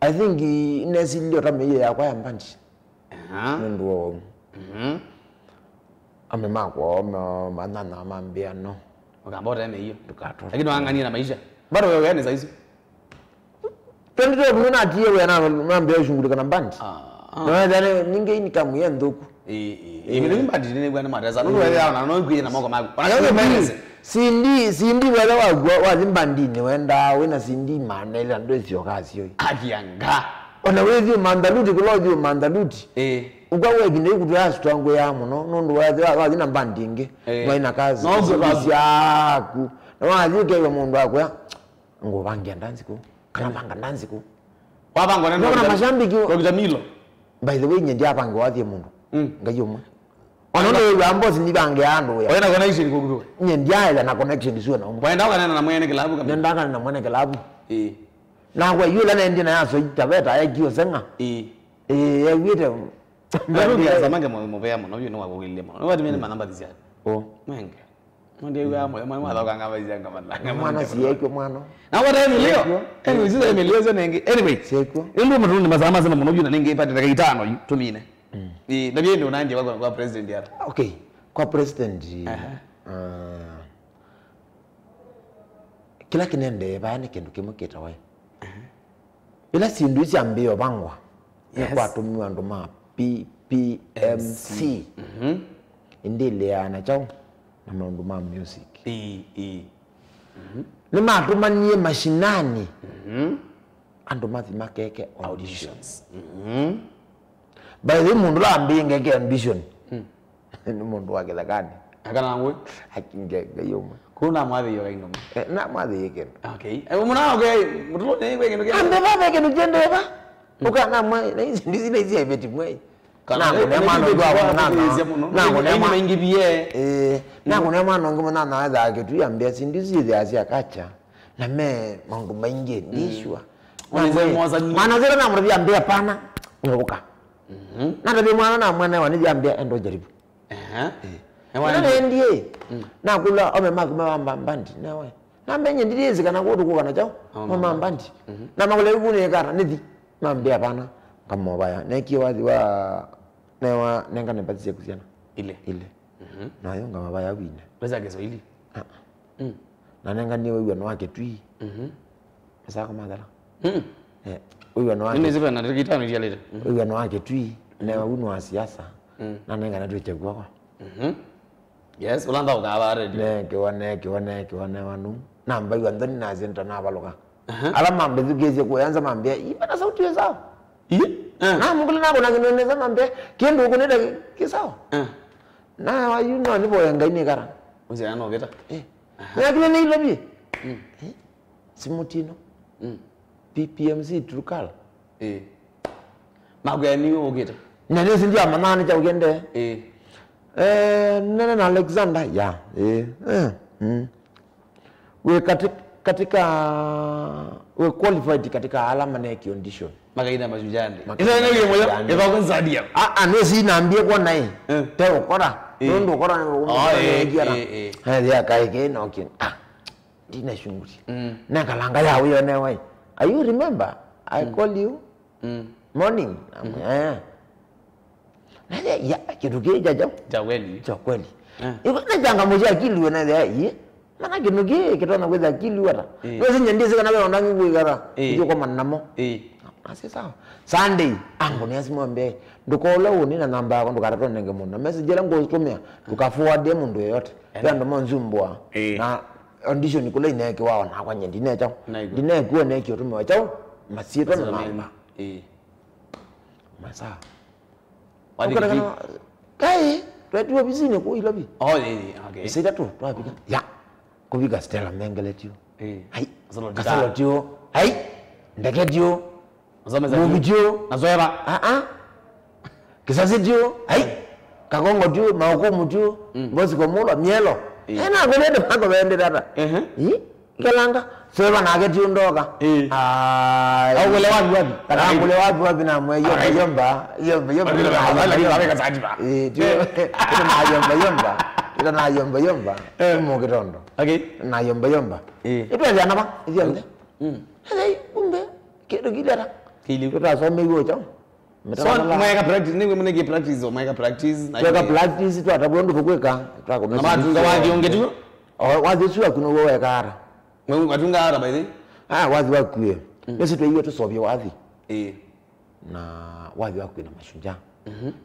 I think inesi ndio tameyo yakwa ya mbandi ndo amemako manana mambia no wakambota hiyo tukato lakini waangania na maisha bado wewe yani saizi ndio mna atie wewe na mambia shungulika na mbandi no dane ninge income yenduku mimi mbandi nini bwana madaza no wewe yana no kwiye na moko mako wanagawe balance sindi wala wa zimbandini wenda wena sindi manela ndo sio kazi yo akianga ona wethi mandaluti kuloji mandaluti ukawe gine kutya stwango ya muno nundu wathi na bandinge mwaina kazi yaku na wathi ke mundu akwa ngobangia ndanziku kana banga ndanziku wabanga na mashambiki kwa Jamilo by the way nyendi apanga wathi mundu ngayuma ono ndo ambozi ni bange ando ya wena connection kugudu nyendi ala na connection sio na umbo wenda kana na mwene kilabu kabisa nenda na mwene kilabu na kwa yule na ndi na yaso itabeta ya kio senga ya wite Mbona ya zamanga mobea muno byo no wabugile muno wadi mene manamba dizia menge ndio ya mwana wakanga bazanga malanga mwana siyeko mwana na wada Emilio ziza Emilio zo nenge anyway siyeko ndio mtu mazama sana muno byo na nenge ipate dakika 5 tumine na byo ndio nanje kwa president yara okay kwa president kila kinende bani kindu kimuketa wae ila sindu isiambio bangwa kwa tumiwa ndo ma PPMC indile ana chao na mambo ma music ni matumanie mashinani ando mathi makeke auditions by the mundu la mbinge ke ambition ni mundu wake la gani akana ngwe akinge gayoma kuna mwathi yo kaino na mwathi yake okay muna okay mutulo ne ngwe ngene ande ba ke ndendeba ukana mwa ndizi ndizi ibeti mwe nangu ne mwana nangu ne mwana ingibie nangu ne mwana ngomo na naza ke tuyambia sindizi ile asia kacha na me mangu maingi ndishwa mwana zile na mrudi ambia pana ngoka na tabi mwana na mwana wanijambia endo jaribu na ndiye na kula ome maguma mbandi nawe na menye ndizi kana kudu kuba na chao mama mbandi na magule bune kana nithi mambia pana kama baya neki wazi wa newa nenga nepatisia kusiana ile na yonga mabaya wine pesa keso ili na nenga ni wewe no wake tui pesa kama dala wewe no wake nini zipa na tikitano ile ile wewe no wake tui na wunu wa siasa na nenga na tuche kwa yes ulanda ukaba ready neki wane wanu na mbayu andani na zenta na baloka ala mambe zigeze kuanza mambia ibana sauti ya sawa na mungule nako na kinoneza mambia kendo kunenda kisawa na wayu no ni boya ngaini kara uzi ano geta na kile ni lobi simutino PPMC Trukal magwe ni ogeta na ndio ndio manani cha ugende nene na Alexander ya we katika we qualified katika alama na condition magaida majujande ina ndio moyo eba kwanza dia nesi naambie kwa naye te ukora ndo ukora ya kaike na okin dina shunguri na kalanga ya huyo na wewe you remember I call you morning na ya kiruge jaja ja kweli iko na janga moja akili wewe na ya mana kinuge kitona kweza akili wata wewe nyandise kana wewe ndangi kuigara ndio kwa manamo sawa Sunday ango ni asimwambie ndukola uni na namba yako ndukarato nenge mundu message la ngozitumia tukaforward mundu yote yando monzumbwa na audition kule ineke wao na kwa nyendi necha ndine kuwa neki otumewa chao masito na namba masa wadi kai twetu bizine ko ilobi okay isita tu twapika ya kubiga Stella Mengeletio hai kasalotio hai ndeketio mubitio nazoera kisasitio hai kakongotio maokomutio bosi komulo mielo ena kunende pako bende data kelanga sema na getio ndoka au wale wapi kana wale wapi na mwe yomba ila na yomba mo kirondo okay na yomba ito ya naba yombe hey umbe kido gidara kili kuta so mego cho so mweka practice ningo mnege practice o mweka practice na mweka practice tu atabondo kukweka twako na matunga waje ongetu wazi sua kuno wewe kara mwe matunga ara by the wazi wakue basi tu hiyo tusobye wazi na wazi wakue na mashujaa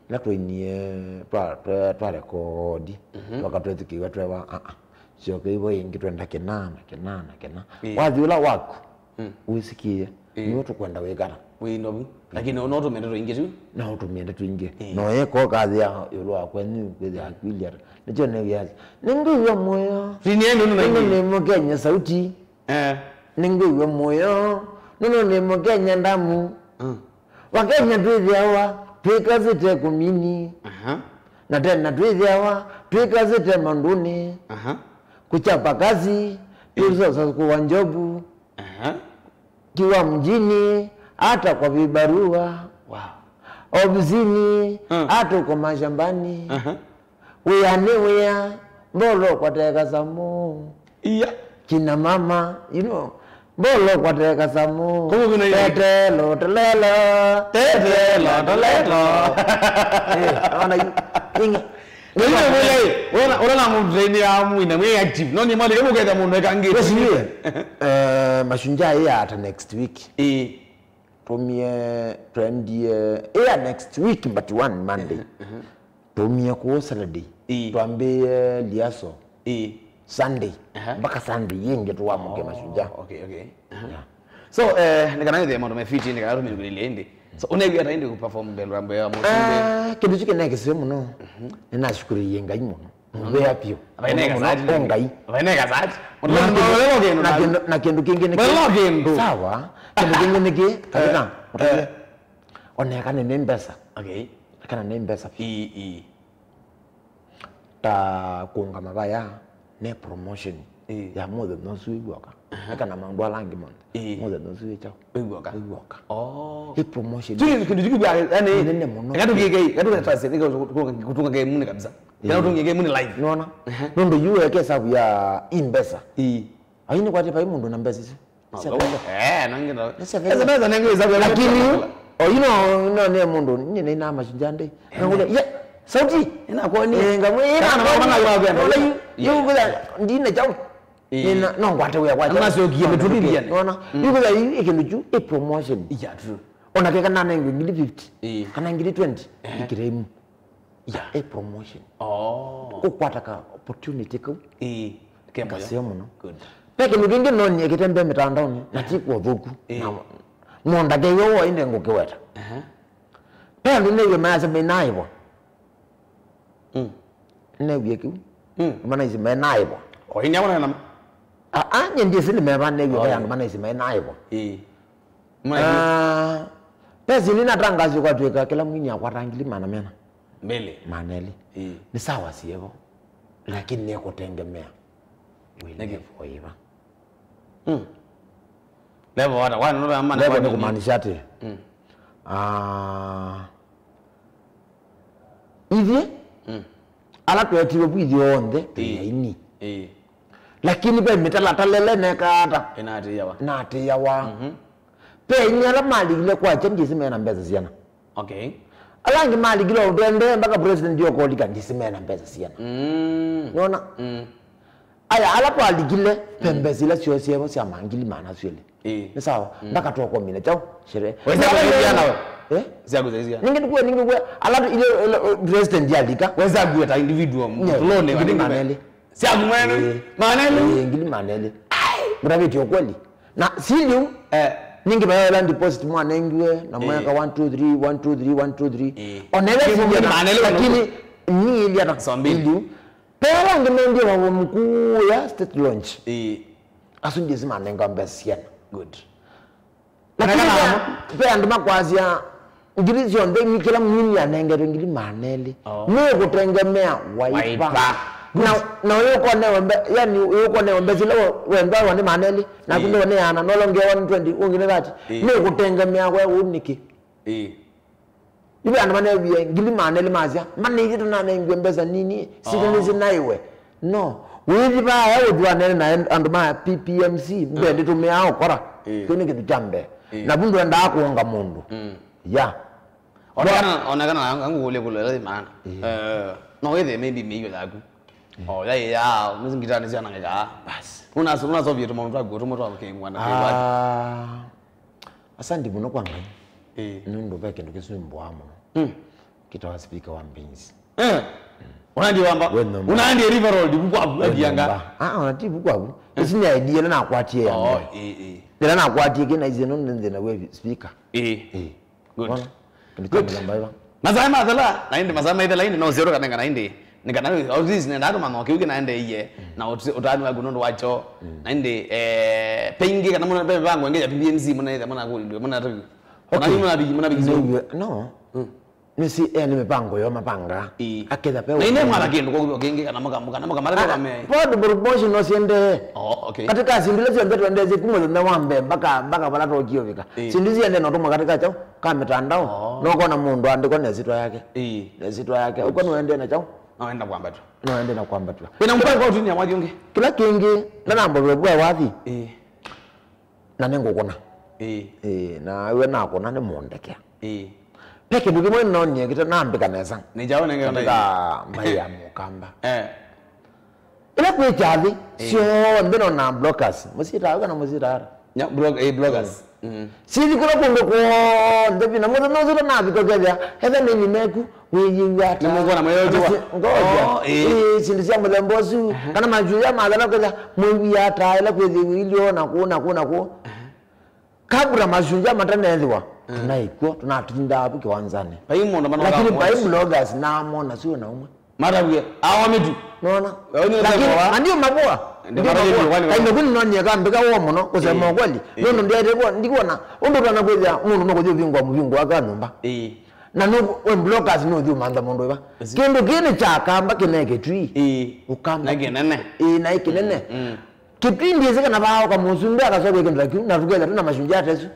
na tuinie twa rekodi wakatwezikiwa twewa sio kwa hivyo ingi twenda kenana wazi ula wako usikie niwe tukwenda wikara we no lakini no to mendo ingi tu na utumiende tuingie no yeko kazi ya yolo akweni kwezi akwilia nicho ne yazi ningiwe moyo rinendo no ni mukenya sauti ningiwe moyo ni mukenya ndamu wakenya twithiawa twikazite kumini na tena twithiawa twikazite manduni kuchapa kazi yuzo kwa njobu kiwa mjini hata kwa vibarua ofisini hata kwa mashambani wea mbolo kwa teka samu kina mama mbolo kwa teka samu tete lo telelo ona ingi Ona mudreni ya mwina mwe active noni mwali kemu keta mundu ekangira mashunja ya ata next week tomie twendie next week but one Monday tomie ko Saturday twambie liaso Sunday mpaka Sunday yenge tuwamuke mashunja okay so nikana ndio mambo mefiti nikana rumi ngilende so unegi ataende ku perform mbele rambo ya musinde kindu chike neke semu no ninashukuru yenga imo mbe yapio vaineka zati ongai vaineka zati na kindu kingine sawa kindu kingine kabisa oneka ne mbesa okay kana ne mbesa ta kuunga mabaya ne promotion ya more than no suigoka kana mambo alangi mon more than no suicha suigoka hii promotion tu kindu kibi yani ngatu kike ngatu trust nika kutunga game mune kabisa kana kutunga game mune live unaona ndo yuwe ke sababu ya imbesa aini kwa tipa imundu na mbesa sisi nangina sasa nangeza lakini no ne mundu nini ina mashinjande ngule sauti inakuwa ni ngamwe ina na yuko ndine chao ina no ngwate we kwa na sio kiye metulia unaona yuko da ikindu promotion true ona ke kana nangi ngili 50 kana ngili 20 ikiremu promotion ukwata ka opportunity ko kembo no good peke muginge noni ekitembe mitandaoni na chiko thuku na monda ke yo inde ngukiweta pendo newe maasa menaibo newe ki mana isi menaibo ini akona na nyendie sili meba newe kaya mana isi menaibo pesi nina tangazo kwa tuweka kila mwini ya kwa rangili mana mena mbele maneli ni sawa siyevo lakini neko tengemea wile foiva level wata wana ndio amana level ni kumaanisha ati hivi ala tuetiwe bwithi onde ini lakini pe mitala talele nekata inati yawa pe nyala mali ile kwa changi simena mbeza siana okay alangi mali kilo ndende mpaka president yo kolika ndisimena mbeza siana unaona aya ala pa aligile pembezile sio sio sia mangili mana swele ni sawa mpaka toko mine chao shere wewe nawe zagu zazia ningekuwa ala ile president yalika weza guya ta individual mtulone ngili manele siagu manele ngili manele mraviti kweli na siliu ningi bayala deposit mwana ngiwe na mwaka 1 2 3 1 2 3 1 2 3 onele manele lakini ni ile atasambili pera ngemendi wa mkuu ya state launch asunje zima nenga mbesiana good lakini pe nduma kwazia ngirizi onde mikila mwini ya nengere ngili manele ne kutengemea waipa na yuko ne wembe yani yuko ne wembe zile wembe wani manele na kunde wani ana no longe 120 ungine bati ne kutengemea kwa uniki ibe anda mane biye ngili manele mazia mane yitu na ngembeza nini sikunizi naiwe no wewe ba ya udwa nene na anduma PPMC mbende tumeao kora kuni kitu jambe na bundu enda kuonga mundu ya onakana yangu kule maana no wewe maybe meyo lagu ya mzingitani sana ngaka basi una Soviet mwanzo go moto wake mwana kwa asante muno kwanga nundo beke ndo kesumbo amo kitawa speaker wa Mbinzi Unandi wamba. Unandi river road bukwabu agianga. Unati bukwabu. Isini idea na akwatie ya. Oh, Dela na akwatie kina izeno ndena we speaker. Good. Good. Mazama adala, nainde mazama idala inde no zero kananga nainde. Nikana audizi nenda ndo mama kiuke naende iye na utani wa gunondo wacho nainde pengi kana muna bebe bangu ngeja PMC muna muna ndio muna tu. Muna bigizo. No. Nisi nimepango yo mapanga. Akeza pe. Na ine mara kindu kwa kingi kana maka mara kama. Pod promotion no siende. Okay. Katika sindile siende twende zikumo na wambe mpaka bala rojio vika. Sindizi ende no tuma katika chao kama mitandao. No kona mundu andiko na zitwa yake. Na zitwa yake. Uko noende na chao. Naenda kwamba tu. Naenda na kwamba tu. Ina mpango tu ni ya wajonge. Kila kingi na nambo bwe wathi. Na nengo kona. Na we nako na ne mondekea. Peke ndugu mwe nonye kita nambe kanesa. Nijaone ngeo na maya mukamba. Ila kwe chathi sio ndino na blockers. Musita kana musita. Ya bloggers. Sisi kula kumbe ko ndebi na mwana nozo na biko gya. Heza nini meku weyi yata. Na mwana moyo tu. Ngoja. Sindisia mlembosu kana majuya madana kwa mweyi yata ila kwe ilio na ko. Kabura majunja matanezwa. Tunaiko tunatinda hapo kiwanzani. Paimo ndo maana. Lakini pai bloggers na amona sio na umwe. Mara bwe awametu. Unaona? Lakini ndio mabwa. Ndio mabwa. Kaime kuni nonye kambika wo muno kusema kweli. Nono ndio ndikuona undo kana kweza mundu noko jovingwa muvingwa akanomba. Na no when bloggers no ndio manda mundu iba. Kindu kini cha kamba kineke twi. Ukamba. Na kinene. Na ikinene. Kipindi zika na bao kama musumbe akasobe kindu kiu na tugela tuna mashunja tesu.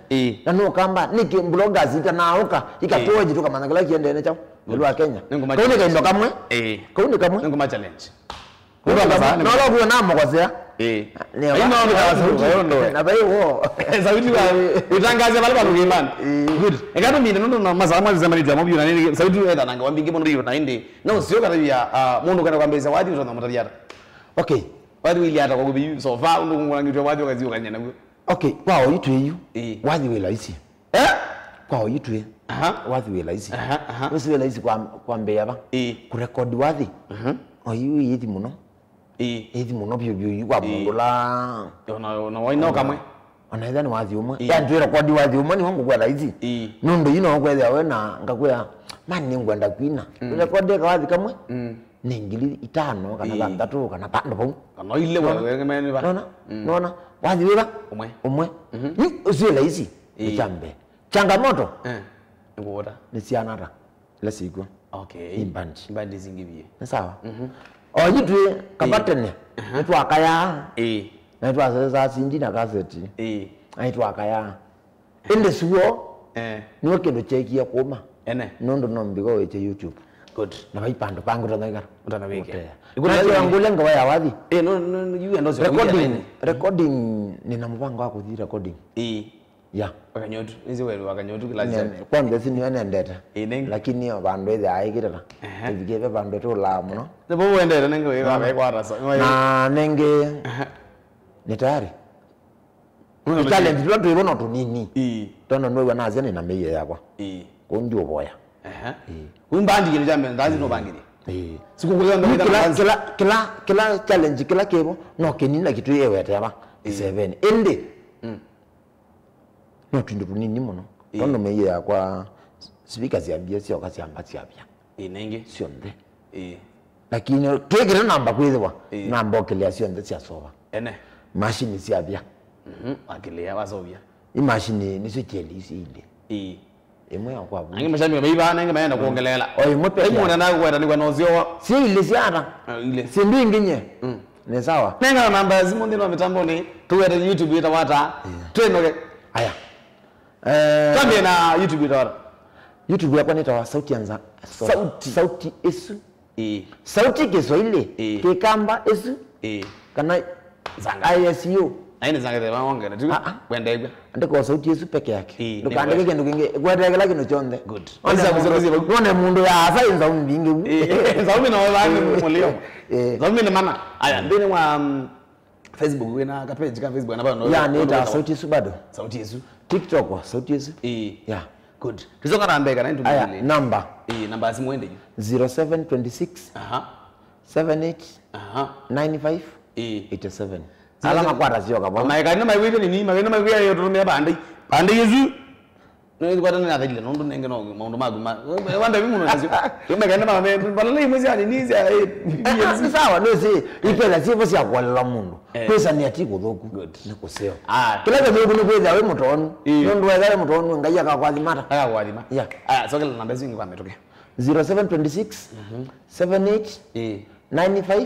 Na no kamba niki bloggers itanauka ikatoje tu kama ngala kiende chao. Lwa Kenya. Kauni kaindo kamwe? Kauni kamwe? Ngoma challenge. No lo kuwa namo kwa sea. Leo. Aina ndo kawaza ndo. Na bai wo. Sauti wa utangaze bali balu imani. Good. Ekano mimi ndo na mazama zamani za mobi na nini sauti wa nanga wambingi mondo rio na indi. No sio kana ya mundu kana kwambeza wadi ndo mutariata. Okay. Wadi wili hata kwa kubi so fa ndo ngwangi wadi wakazi wakanyana. Okay, kwao yitu hiyo. Wadi wila isi. Kwao yitu. Wathi wela isi. Wesi wela isi kwa mbeya ba. Kurekodi wathi. Oyu yithi muno. Yithi muno byo kwa mundu la. Na waino kamwe. Onaitha ni wathi umwe. Ya ndu rekodi wathi umwe ni wangu kwela isi. Nundu yino kwela we na ngakwya mani ningwenda kwina. Rekodi ka wathi kamwe. Ni ngili 5 kana 3 kana pando pau. Kana ile wewe ngene ba. Nona. Wathi wela umwe. Usiwela isi. Ichambe. Changamoto. Ngota. Ni sianara. La siku. Okay. Imbandi zingibie. Ni sawa. Oyitwe kapatene. Netwa akaya. Netwa sasa sinji na gazeti. Aitwa akaya. Ende suo. Niwe kendo cheki ya kuma. Nondo nombigo weche YouTube. Good. Na baipando pangu tanagara. Utanaweke. Ikuna ngulenga wa yawadhi. No you endo recording nina mpango wa kuthi recording. Ya. Wakanyotu. Nizi wewe wakanyotu kila siku. Kwanza si niwe nendeta. Lakini bandu eze aikirira. Tubigebe bandu to la muno. Nebo wendera nenge wewe abekwara so. Na nenge ni tayari. Challenge lwatu ibono to nini. Tono nwe wana azene na meye yakwa. Kundi oboya. Umbandi kile jambe ndazi no bangiri. Sikukuza ndo kila challenge kila kebo no kenina kitu yewe ataba. 7 ende. No tundu nini muno. Tono meye yakwa speakers ya bia sio kasi ambati ya bia. Nenge sio nde. Lakini twegere namba kwithwa namba okelea sio nde cia soba. Machine cia bia. Akelea wasobia. I machine ni sio chelisi ile. Emwe yakwa. Ange mashambi baiba nenge maenda kuongelela. Oyi mope. Emu na kwenda ni kwa nozio. Si ile siata. Ile. Si mbingi nye. Ni sawa. Nenga namba zimu ndino mitambo ni tuwete YouTube itawata. Twenoke. Aya. Tambie na YouTube itawata. YouTube yako nitawa sauti anza. Sauti esu. Sauti Kiswahili. Kikamba esu. Kana zanga ISU. Aina zanga de waongera tu. Kwenda hivyo. Ndiko sauti esu peke yake. Ndukandike kindu kingi. Kwenda kila kindu chonde. Good. None mundu ya asa inza umbingi. Zaumi na wangu mulio. Zaumi ni mana. Aya ndini wa Facebook wena ka page ka Facebook anaba no. Ya nita sauti esu bado. Sauti esu. TikTok sauti esu. Yeah. Good. Tuzoka na mbeka na ndu. Aya number. Number simu ende. 0726 78 aha 95 eh 87 alama kwata sio kabisa maikani maiwile ni maikani maiwile yo tumia bandi yezu no kwata na thile no ndenge no maundu maguma wanda bimu no nasio maikani mama balale mwezi ani nizi ni sawa no si ipela sivyo sia kwalela mundu pesa ni atiko thoku ni kuseo kila kitu ni kweza we mutonu no ndweza we mutonu ngaya ka kwathimata ya sokela namba zingi kwa metoke 0726 78 95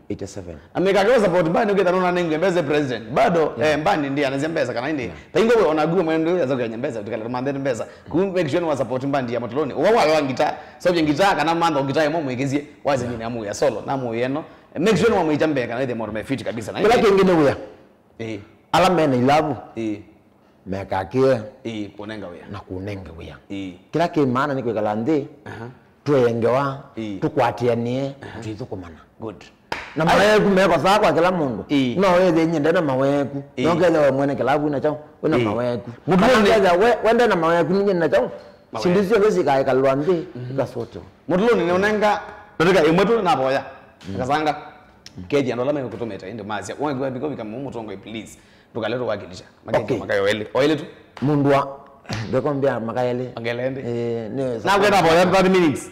87 ameka kwa support bani ukita nona ninge mbeze president bado mbani ndiye anazembeza kana ndi taingo we onagua mwendo ya zoka nyembeza utikala mandeni mbeza ku make sure wa support mbandi ya motoloni wa ngita so ngita kana mando ngita yemo mwekezie wazi nini amu ya solo na mu yeno make sure wa mwitambe kana ile moro mefiti kabisa na kila kingine wewe alama na ilabu meka kia kunenga wewe na kunenga wewe kila kimana ni kwekala ndi tuengewa tukwatianie twithukumana good na maweku meko sakwa kila mundu no wewe nyende na maweku no kele mwene kilabu na chao una maweku mudu wende na maweku ninyi na chao sindizio kesi kai kalwandi kasoto mudu ni unenga ndika imwetu na boya kasanga keje ndo lama kutometa inde mazia wewe biko bika mutongo please tukaleto wakilisha makayo oile tu mundu wa ndokombia makayele angelende na kwenda boya 30 minutes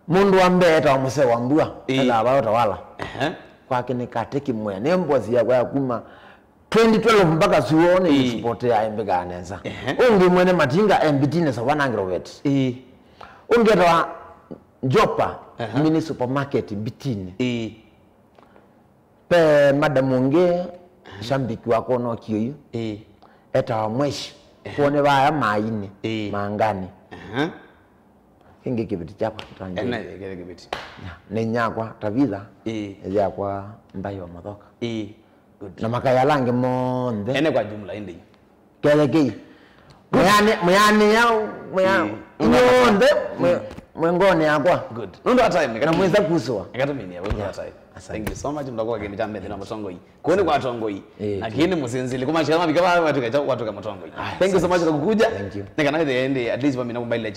mundu wa mbeta omuse wambua ela ba utawala kwake ni kateki mwe nembozi ya kwa kuma 2012 mpaka suone support ya embega anenza ungi mwene matinga mbitine so wanangiro wet ungeta Jopa mini supermarket bitine pe madam unge shambiki wako no kiyo eta mweshi kuone baya maine mangani kingi kibiti chapa tanje kile kibiti ne nyakwa tavidha ya kwa mbayo mathoka good na makaya lange monde ene kwa jumla inde keleki muyane yao monde mwengone yakwa good ndo hata na mweza kuswa akatumini ya wewe hata thank you so much mtakuwa kile chambe na motongo hii kuone kwa tongo hii lakini musinzili kuma chama bika watu kama motongo hii thank you so much kwa kukuja nikana ende at least mimi na mobile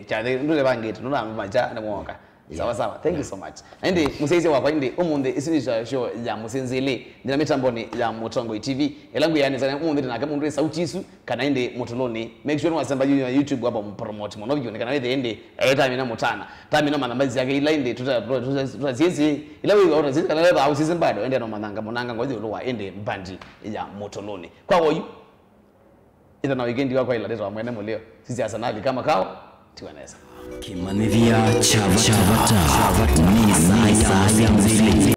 cha ndo bangeti ndo na macha na muoka sawa sawa thank you so much ende musaizi wako ende umunde isinisha show ya musinzili ndina mitamboni ya motongo TV elangu yani sana umunde na kama mundu sauti isu kana ende motoloni make sure wasamba YouTube hapa mpromote monovyo nikana ende time na mutana time na manambazi yake ila ende tutaziezi ila wewe utaziezi kana leba au season bado ende no mananga monanga ngozi ulowa ende mbandi ya motoloni kwa hoyu ita na weekend wako ila leta mwene mulio sisi asanavi kama kao tiwaneza Kimanivia Chavata Nisa ya Mzili